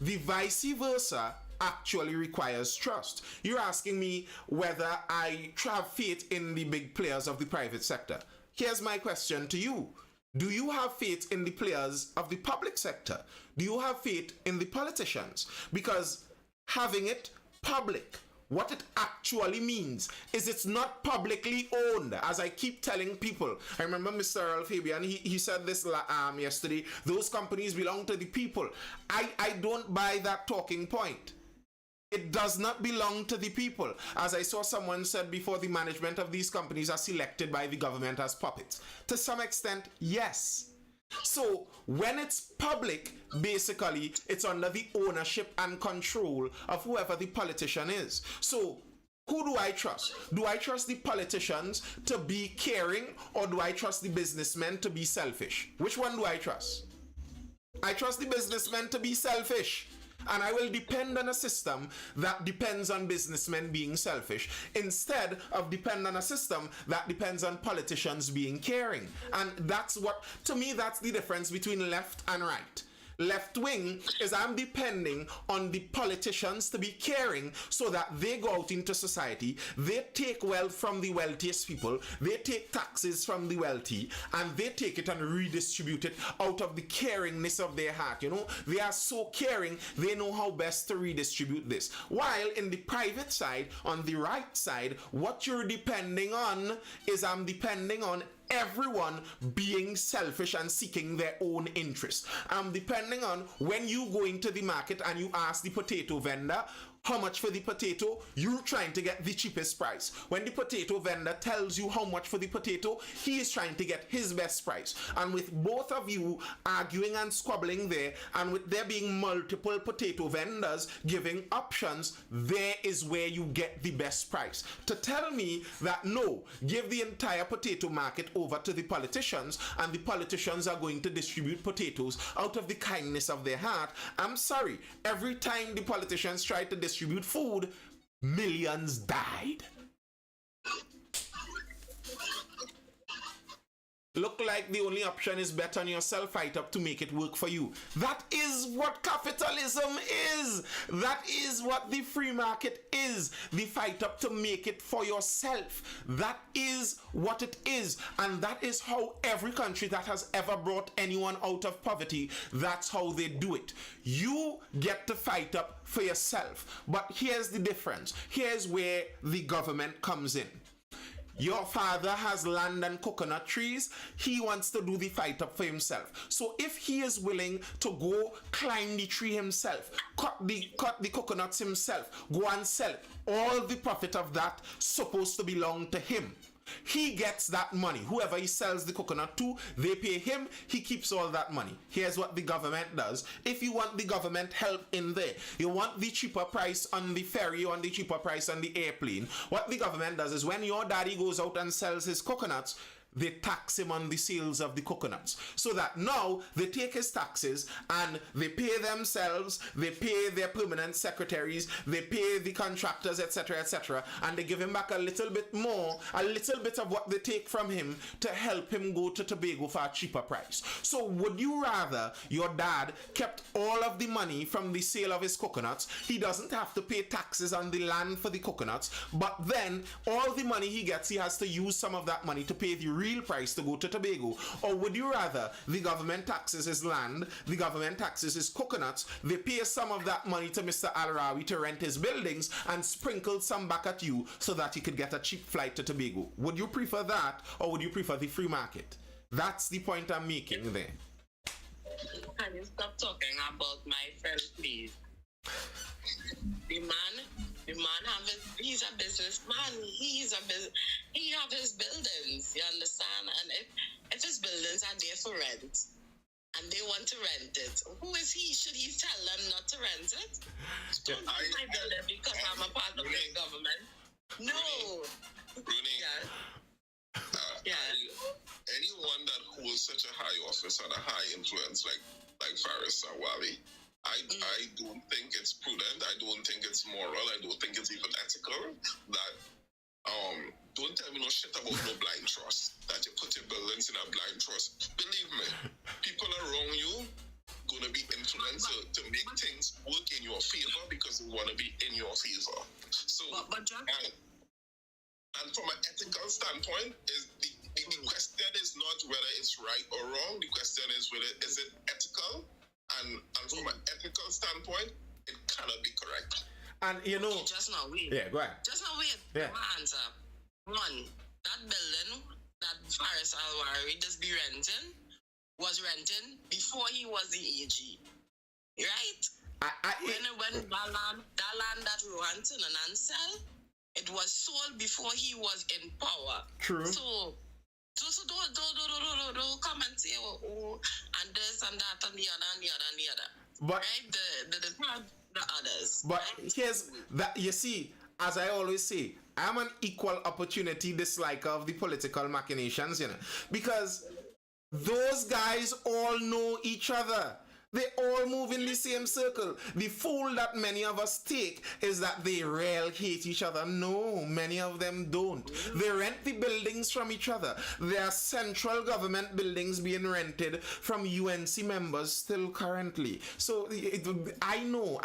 Speaker 1: The vice versa actually requires trust. You're asking me whether I have faith in the big players of the private sector. Here's my question to you. Do you have faith in the players of the public sector? Do you have faith in the politicians? Because having it public, what it actually means is it's not publicly owned. As I keep telling people, I remember Mr. Earl Fabian, he said this yesterday, those companies belong to the people. I don't buy that talking point. It does not belong to the people. As I saw someone said before, the management of these companies are selected by the government as puppets. To some extent, yes. So when it's public, basically, it's under the ownership and control of whoever the politician is. So who do I trust? Do I trust the politicians to be caring, or do I trust the businessmen to be selfish? Which one do I trust? I trust the businessmen to be selfish. And I will depend on a system that depends on businessmen being selfish instead of depend on a system that depends on politicians being caring. And that's what, to me, that's the difference between left and right. Left wing is I'm depending on the politicians to be caring so that they go out into society, they take wealth from the wealthiest people, they take taxes from the wealthy, and they take it and redistribute it out of the caringness of their heart. You know, they are so caring, they know how best to redistribute this. While in the private side, on the right side, what you're depending on is I'm depending on everyone being selfish and seeking their own interests. I'm depending on when you go into the market and you ask the potato vendor how much for the potato, you're trying to get the cheapest price. When the potato vendor tells you how much for the potato, he is trying to get his best price. And with both of you arguing and squabbling there, and with there being multiple potato vendors giving options, there is where you get the best price. To tell me that no, give the entire potato market over to the politicians, and the politicians are going to distribute potatoes out of the kindness of their heart, I'm sorry, every time the politicians try to distribute food, millions died. Look like the only option is bet on yourself, fight up to make it work for you. That is what capitalism is. That is what the free market is. The fight up to make it for yourself. That is what it is. And that is how every country that has ever brought anyone out of poverty, that's how they do it. You get to fight up for yourself. But here's the difference. Here's where the government comes in. Your father has land and coconut trees. He wants to do the fight up for himself. So if he is willing to go climb the tree himself, cut the coconuts himself, go and sell it, all the profit of that supposed to belong to him. He gets that money. Whoever he sells the coconut to, they pay him. He keeps all that money. Here's what the government does. If you want the government help in there, you want the cheaper price on the ferry, on the cheaper price on the airplane, what the government does is when your daddy goes out and sells his coconuts, they tax him on the sales of the coconuts. So that now they take his taxes and they pay themselves, they pay their permanent secretaries, they pay the contractors, etc., and they give him back a little bit more, a little bit of what they take from him to help him go to Tobago for a cheaper price. So would you rather your dad kept all of the money from the sale of his coconuts? He doesn't have to pay taxes on the land for the coconuts, but then all the money he gets, he has to use some of that money to pay the real price to go to Tobago? Or would you rather the government taxes his land, the government taxes his coconuts, they pay some of that money to Mr. Al-Rawi to rent his buildings and sprinkle some back at you so that you could get a cheap flight to Tobago? Would you prefer that, or would you prefer the free market? That's the point I'm making there.
Speaker 2: Can you stop talking about my friend, please? The man he's a businessman. He's a business. he have his buildings, you understand? And if his buildings are there for rent and they want to rent it, who is he? Should he tell them not to rent it? Don't use my building because I'm a part of the government. No.
Speaker 3: Rooney, anyone that holds such a high office and a high influence like Faris Awali, I don't think it's prudent. I don't think it's moral. I don't think it's even ethical that don't tell me no shit about no blind trust. That you put your buildings in a blind trust. Believe me, people around you gonna be influenced to make things work in your favor because they wanna be in your favor. So and from an ethical standpoint, the question is not whether it's right or wrong. The question is whether is it ethical, and from an ethical standpoint, it cannot be correct.
Speaker 1: And you know,
Speaker 2: just now wait.
Speaker 1: Yeah, go ahead.
Speaker 2: Just now wait.
Speaker 1: Yeah.
Speaker 2: My answer. One, that building that Faris Alwari just be renting was renting before he was the AG, right? When that land that Rohan Tinanan sell, it was sold before he was in power.
Speaker 1: True.
Speaker 2: So don't come and say and this and that and the other and the other and the other.
Speaker 1: But
Speaker 2: right? The others.
Speaker 1: But
Speaker 2: right?
Speaker 1: here's that, you see, as I always say, I'm an equal opportunity disliker of the political machinations, you know, because those guys all know each other. They all move in the same circle. The fool that many of us take is that they real hate each other. No, many of them don't. They rent the buildings from each other. There are central government buildings being rented from UNC members still currently. So I know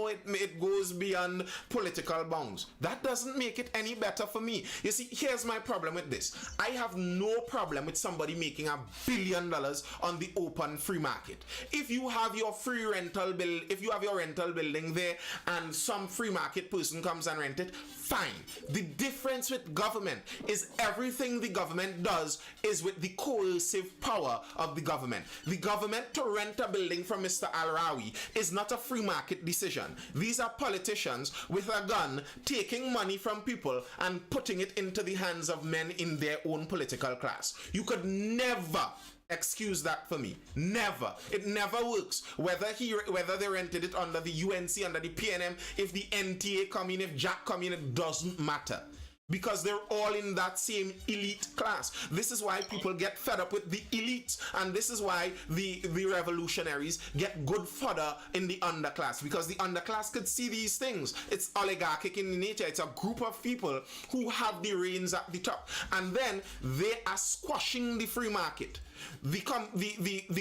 Speaker 1: it goes beyond political bounds. That doesn't make it any better for me. You see, here's my problem with this. I have no problem with somebody making $1 billion on the open free market. If you have your free rental bill, if you have your rental building there and some free market person comes and rent it, fine. The difference with government is everything the government does is with the coercive power of the government. The government to rent a building from Mr. Al-Rawi is not a free market decision. These are politicians with a gun taking money from people and putting it into the hands of men in their own political class. You could never excuse that for me. Never. It never works. Whether they rented it under the UNC, under the PNM, if the NTA come in, if Jack come in, it doesn't matter. Because they're all in that same elite class. This is why people get fed up with the elites, and this is why the revolutionaries get good fodder in the underclass, because the underclass could see these things. It's oligarchic in nature. It's a group of people who have the reins at the top, and then they are squashing the free market. The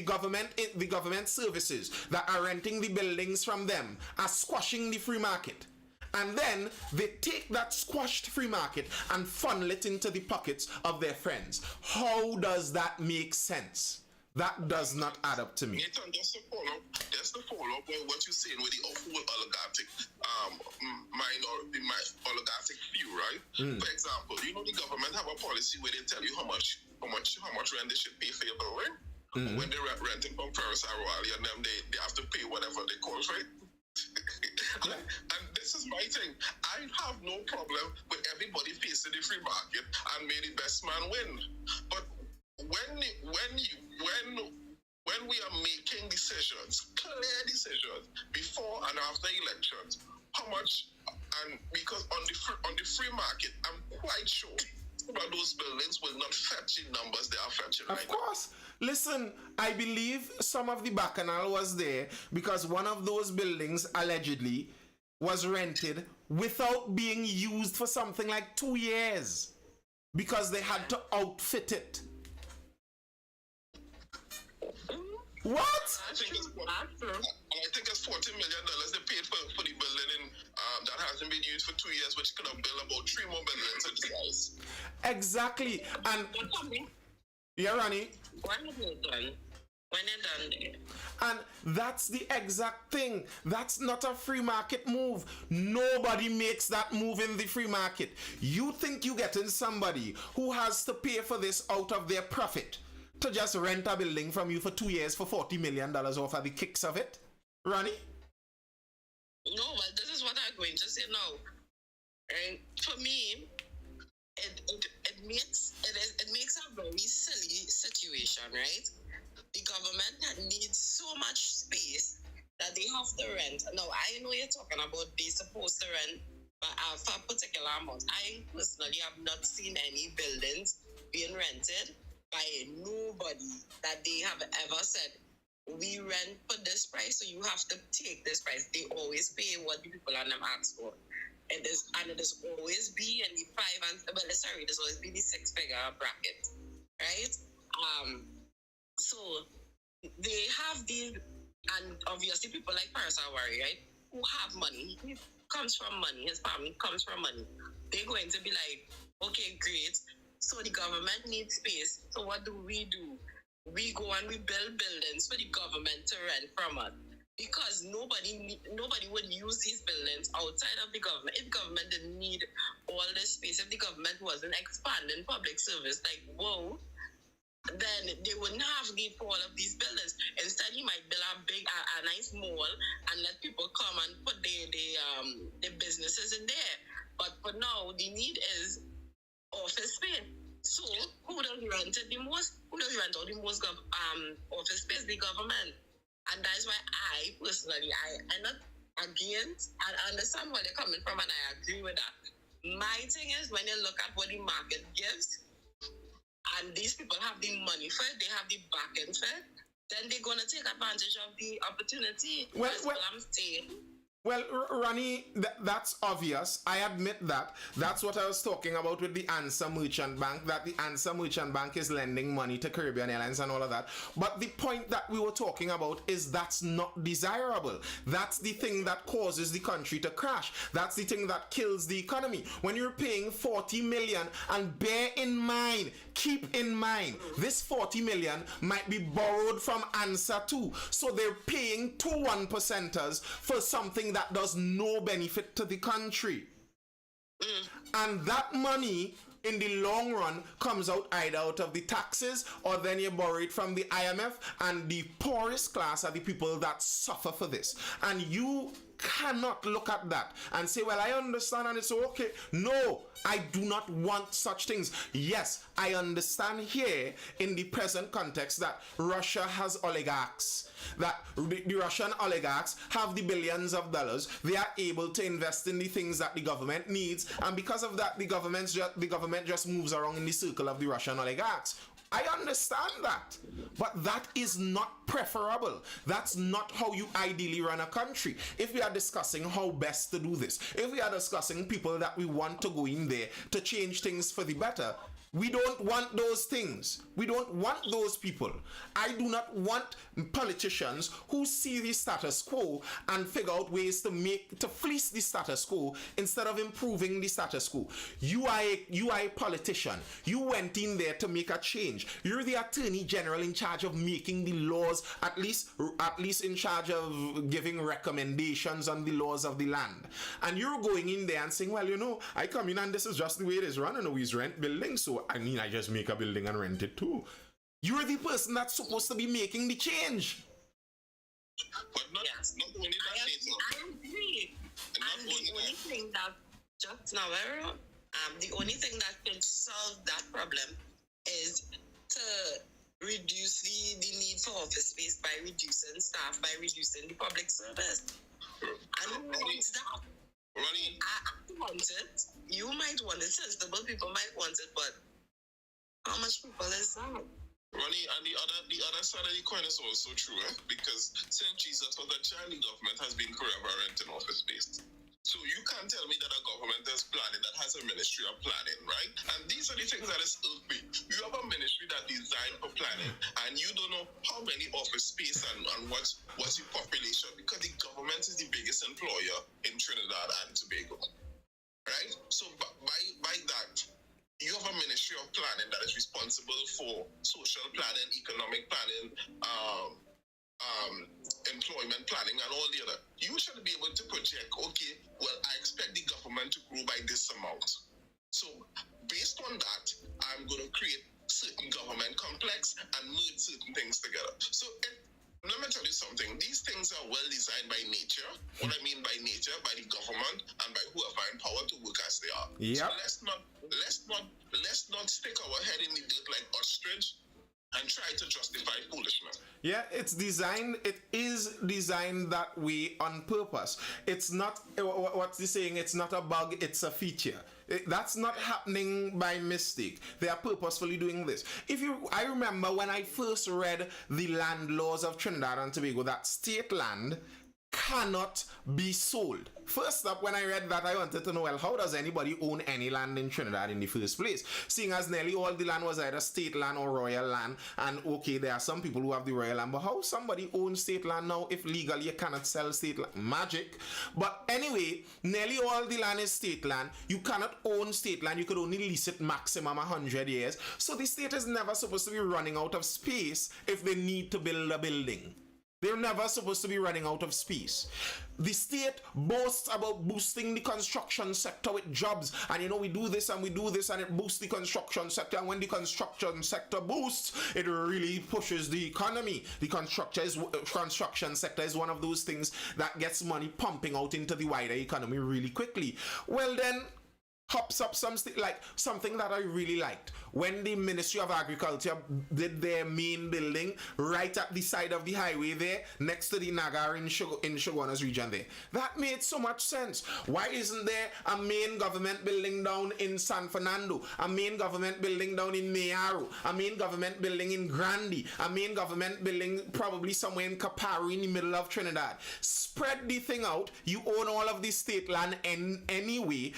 Speaker 1: government services that are renting the buildings from them are squashing the free market. And then they take that squashed free market and funnel it into the pockets of their friends. How does that make sense? That does not add up to me.
Speaker 3: Nathan, just to follow up with what you're saying with the whole oligarchic oligarchic view, right? For example, you know the government have a policy where they tell you how much rent they should pay for your building. When they renting from Faris Awali and them, they have to pay whatever they call for it. And this is my thing. I have no problem with everybody facing the free market and may the best man win. But when we are making decisions, clear decisions before and after elections, how much, and because on the free market, I'm quite sure that those buildings will not fetch the numbers they are fetching right now.
Speaker 1: Of course. Listen, I believe some of the bacchanal was there because one of those buildings allegedly was rented without being used for something like 2 years because they had to outfit it. What?
Speaker 3: I think it's $40 million they paid for the building that hasn't been used for 2 years, which could have built about 3 more buildings in size.
Speaker 1: Exactly. And yeah, Ronnie.
Speaker 2: When you're done there.
Speaker 1: And that's the exact thing. That's not a free market move. Nobody makes that move in the free market. You think you're getting somebody who has to pay for this out of their profit to just rent a building from you for 2 years for $40 million off of the kicks of it? Ronnie?
Speaker 2: No, but this is what I'm going to say now. And for me, it it makes a very silly situation, right? The government needs so much space that they have to rent. Now, I know you're talking about they supposed to rent for a particular amount. I personally have not seen any buildings being rented by nobody that they have ever said, we rent for this price, so you have to take this price. They always pay what the people on them ask for. It is always be in the there's always be the 6-figure bracket, right? So they have these, and obviously people like Parasawari, right, who have money. He comes from money. His family comes from money. They're going to be like, okay, great. So the government needs space. So what do? We go and we build buildings for the government to rent from us. Because nobody would use these buildings outside of the government. If government didn't need all this space, if the government wasn't expanding public service, like, whoa, then they wouldn't have need for all of these buildings. Instead, he might build a nice mall and let people come and put the businesses in there. But for now, the need is office space. So who does rent it the most? Who does rent out the most office space? The government. And that's why I personally, I'm not against, and I understand where they're coming from, and I agree with that. My thing is, when you look at what the market gives, and these people have the money for it, they have the back end for it, then they're going to take advantage of the opportunity. That's what I'm saying.
Speaker 1: Well, Ronnie, that's obvious. I admit that. That's what I was talking about with the Answer Merchant Bank, that the Answer Merchant Bank is lending money to Caribbean Airlines and all of that. But the point that we were talking about is that's not desirable. That's the thing that causes the country to crash. That's the thing that kills the economy. When you're paying 40 million, and bear in mind, keep in mind, this 40 million might be borrowed from Answer too. So they're paying 1%ers for something that does no benefit to the country. And that money in the long run comes out either out of the taxes, or then you borrow it from the IMF, and the poorest class are the people that suffer for this. And you cannot look at that and say, well, I understand and it's okay. No, I do not want such things. Yes, I understand here in the present context that Russia has oligarchs, that the Russian oligarchs have the billions of dollars. They are able to invest in the things that the government needs, and because of that, the government just moves around in the circle of the Russian oligarchs. I understand that, but that is not preferable. That's not how you ideally run a country. If we are discussing how best to do this, if we are discussing people that we want to go in there to change things for the better, we don't want those things. We don't want those people. I do not want politicians who see the status quo and figure out ways to fleece the status quo instead of improving the status quo. You are a politician. You went in there to make a change. You're the Attorney General in charge of making the laws, at least in charge of giving recommendations on the laws of the land. And you're going in there and saying, well, I come in and this is just the way it is run, and always rent buildings, so I just make a building and rent it too. You're the person that's supposed to be making the change.
Speaker 3: But not only that,
Speaker 2: I agree. And the only thing that just now, the only thing that can solve that problem is to reduce the need for office space by reducing staff, by reducing the public service. And who wants that?
Speaker 3: Ronnie,
Speaker 2: I want it. You might want it. Sensible people might want it, but how much people is that?
Speaker 3: Ronnie, and the other side of the coin is also true, because since Jesus was a child, the government has been forever renting office space. So you can't tell me that a government is planning, that has a ministry of planning, right? And these are the things that is me. You have a ministry that designed for planning, and you don't know how many office space and what's the population, because the government is the biggest employer in Trinidad and Tobago, right? So by that, you have a ministry of planning that is responsible for social planning, economic planning, employment planning, and all the other. You should be able to project, okay, well, I expect the government to grow by this amount. So based on that, I'm going to create certain government complex and merge certain things together. So let me tell you something. These things are well designed by nature. what I mean by nature, by the government, and by whoever in power to work as they are.
Speaker 1: Yep.
Speaker 3: So let's not stick our head in the dirt like ostrich and try to justify foolishness.
Speaker 1: Yeah, it is designed that way on purpose. It's not, what's the saying, it's not a bug, it's a feature. That's not happening by mistake. They are purposefully doing this. I remember when I first read the land laws of Trinidad and Tobago, that state land cannot be sold. First up, when I read that, I wanted to know, well, how does anybody own any land in Trinidad in the first place? Seeing as nearly all the land was either state land or royal land, and okay, there are some people who have the royal land, but how somebody owns state land now if legally you cannot sell state land? Magic. But anyway, nearly all the land is state land. You cannot own state land. You could only lease it maximum 100 years. So the state is never supposed to be running out of space if they need to build a building. They're never supposed to be running out of space. The state boasts about boosting the construction sector with jobs. And we do this and we do this and it boosts the construction sector. And when the construction sector boosts, it really pushes the economy. The construction sector is one of those things that gets money pumping out into the wider economy really quickly. Well then, hops up something that I really liked. When the Ministry of Agriculture did their main building right at the side of the highway there, next to the Nagar in Shoguana's region there. That made so much sense. Why isn't there a main government building down in San Fernando, a main government building down in Mayaro, a main government building in Grande, a main government building probably somewhere in Capari in the middle of Trinidad? Spread the thing out. You own all of the state land anyway.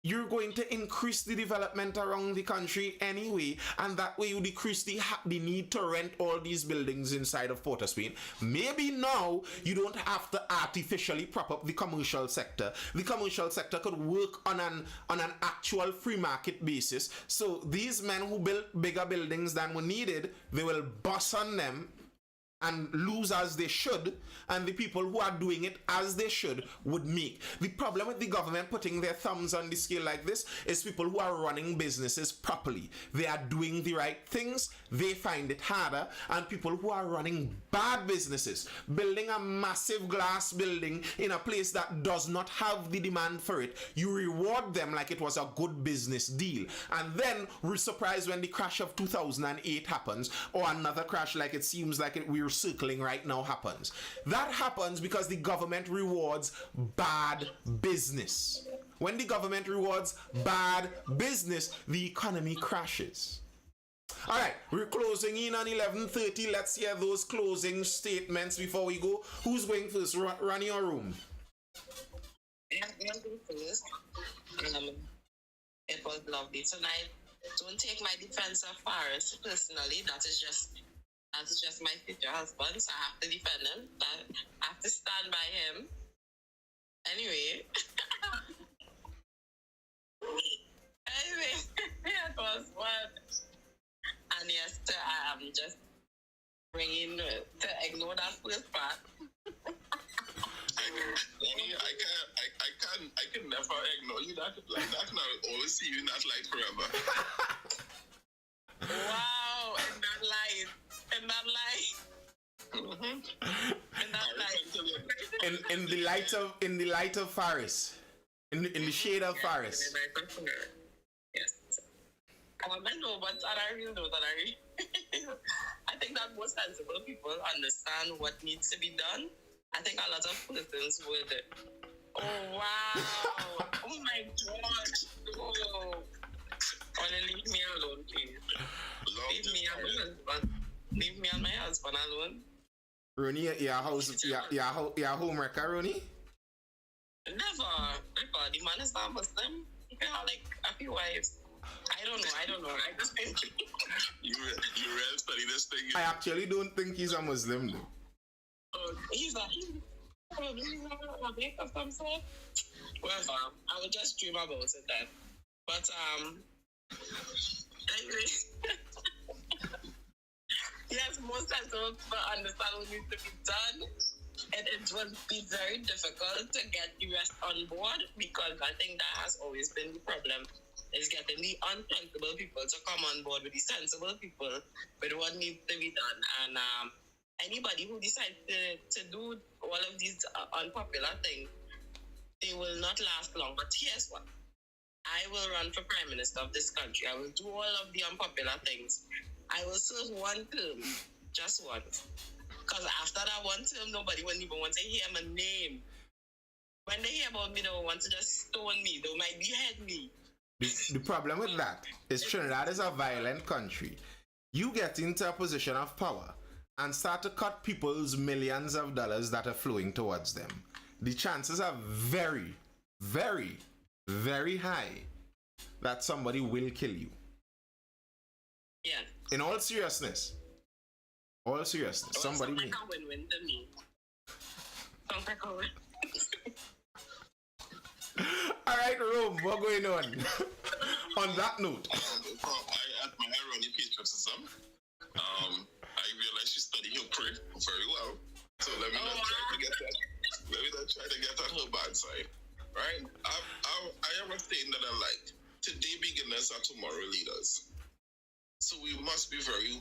Speaker 1: You're going to increase the development around the country anyway, and that way you decrease the need to rent all these buildings inside of Port of Spain. Maybe now you don't have to artificially prop up the commercial sector. The commercial sector could work on an actual free market basis. So these men who built bigger buildings than were needed, they will bust on them and lose as they should, and the people who are doing it as they should would make. The problem with the government putting their thumbs on the scale like this is people who are running businesses properly. They are doing the right things, they find it harder, and people who are running bad businesses, building a massive glass building in a place that does not have the demand for it, you reward them like it was a good business deal. And then we're surprised when the crash of 2008 happens, or another crash like it seems like we're circling right now happens. That happens because the government rewards bad business. When the government rewards bad business, the economy crashes. All right, we're closing in on 11:30. Let's hear those closing statements before we go. Who's going first? Run your room.
Speaker 2: I'm going first. It was lovely tonight. Don't take my defense of Faris personally. That is just my future husband, so I have to defend him. I have to stand by him. Anyway. It was fun. And yes, I'm just bringing to ignore that first part.
Speaker 3: I can never ignore you that like that, and I will always see you in that light forever.
Speaker 2: Wow, in that light. Mm-hmm.
Speaker 1: In the light of Faris. In the shade of Faris.
Speaker 2: Yes. I know, but I really know that I think that most sensible people understand what needs to be done. I think a lot of persons would. Oh wow! Oh my gosh! Oh. Leave me alone, please. Leave me and my husband alone.
Speaker 1: Ronnie, your home wrecker, Ronnie?
Speaker 2: Never. The man is not Muslim. He can have like a few wives. I don't know. I just think
Speaker 3: you real study this thing.
Speaker 1: I actually don't think he's a Muslim though.
Speaker 2: He's probably a big of some sort. Well, I will just dream about it then. But anyway. Yes, most sensible people understand what needs to be done. And it will be very difficult to get the rest on board, because I think that has always been the problem, is getting the unsensible people to come on board with the sensible people with what needs to be done. And anybody who decides to do all of these unpopular things, they will not last long. But here's what. I will run for Prime Minister of this country. I will do all of the unpopular things. I will serve one term, just once. Because after that one term, nobody will even want to hear my name. When they hear about me, they will want to just stone me. They might behead me.
Speaker 1: The problem with that is Trinidad is a violent country. You get into a position of power and start to cut people's millions of dollars that are flowing towards them. The chances are very, very, very high that somebody will kill you.
Speaker 2: Yeah.
Speaker 1: In all seriousness. All seriousness. Somebody will.
Speaker 2: Sounds like a win-win to me. Sounds like a win.
Speaker 1: Alright, Rome, what's going on? On that note.
Speaker 3: I admire Ronnie patriotism. I realize she studied her prayer very well. So let me not try to get that. Let me not try to get on her bad side. Right? I have a saying that I like. Today beginners are tomorrow leaders. So we must be very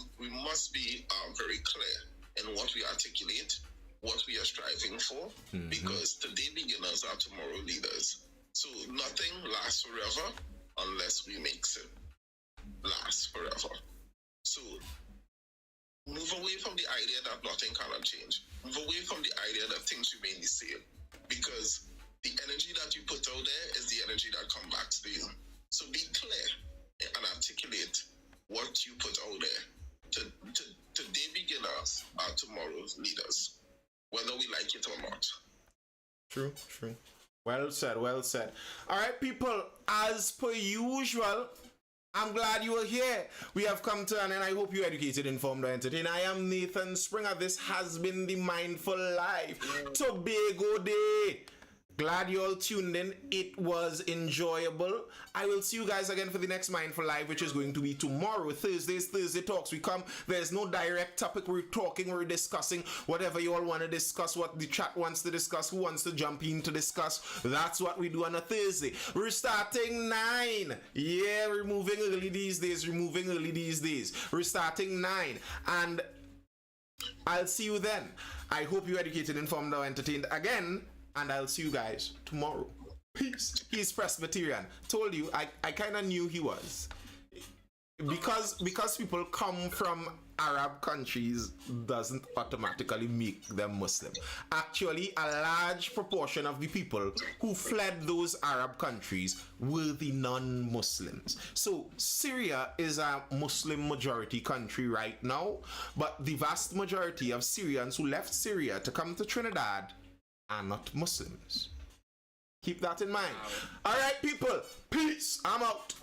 Speaker 3: clear in what we articulate, what we are striving for, because today beginners are tomorrow leaders. So nothing lasts forever unless we make it last forever. So move away from the idea that nothing cannot change. Move away from the idea that things remain the same, because the energy that you put out there is the energy that comes back to you. So be clear and articulate what you put out there. Today beginners are tomorrow's leaders, whether we like it or not.
Speaker 1: True, true. Well said, well said. All right, people, as per usual, I'm glad you are here. We have come to an end. I hope you're educated, informed, or entertained. I am Nathan Springer. This has been the Mindful Life. Tobago Day. Glad you all tuned in. It was enjoyable. I will see you guys again for the next Mindful Live, which is going to be tomorrow. Thursday Talks. We come. There's no direct topic. We're talking. We're discussing whatever you all want to discuss, what the chat wants to discuss, who wants to jump in to discuss. That's what we do on a Thursday. We're starting 9. Yeah, we're moving early these days. We're starting 9. And I'll see you then. I hope you're educated, informed, or entertained again. And I'll see you guys tomorrow. Peace. He's Presbyterian. Told you, I kind of knew he was. Because people come from Arab countries doesn't automatically make them Muslim. Actually, a large proportion of the people who fled those Arab countries were the non-Muslims. So Syria is a Muslim majority country right now, but the vast majority of Syrians who left Syria to come to Trinidad are not Muslims. Keep that in mind. All right, people. Peace. I'm out.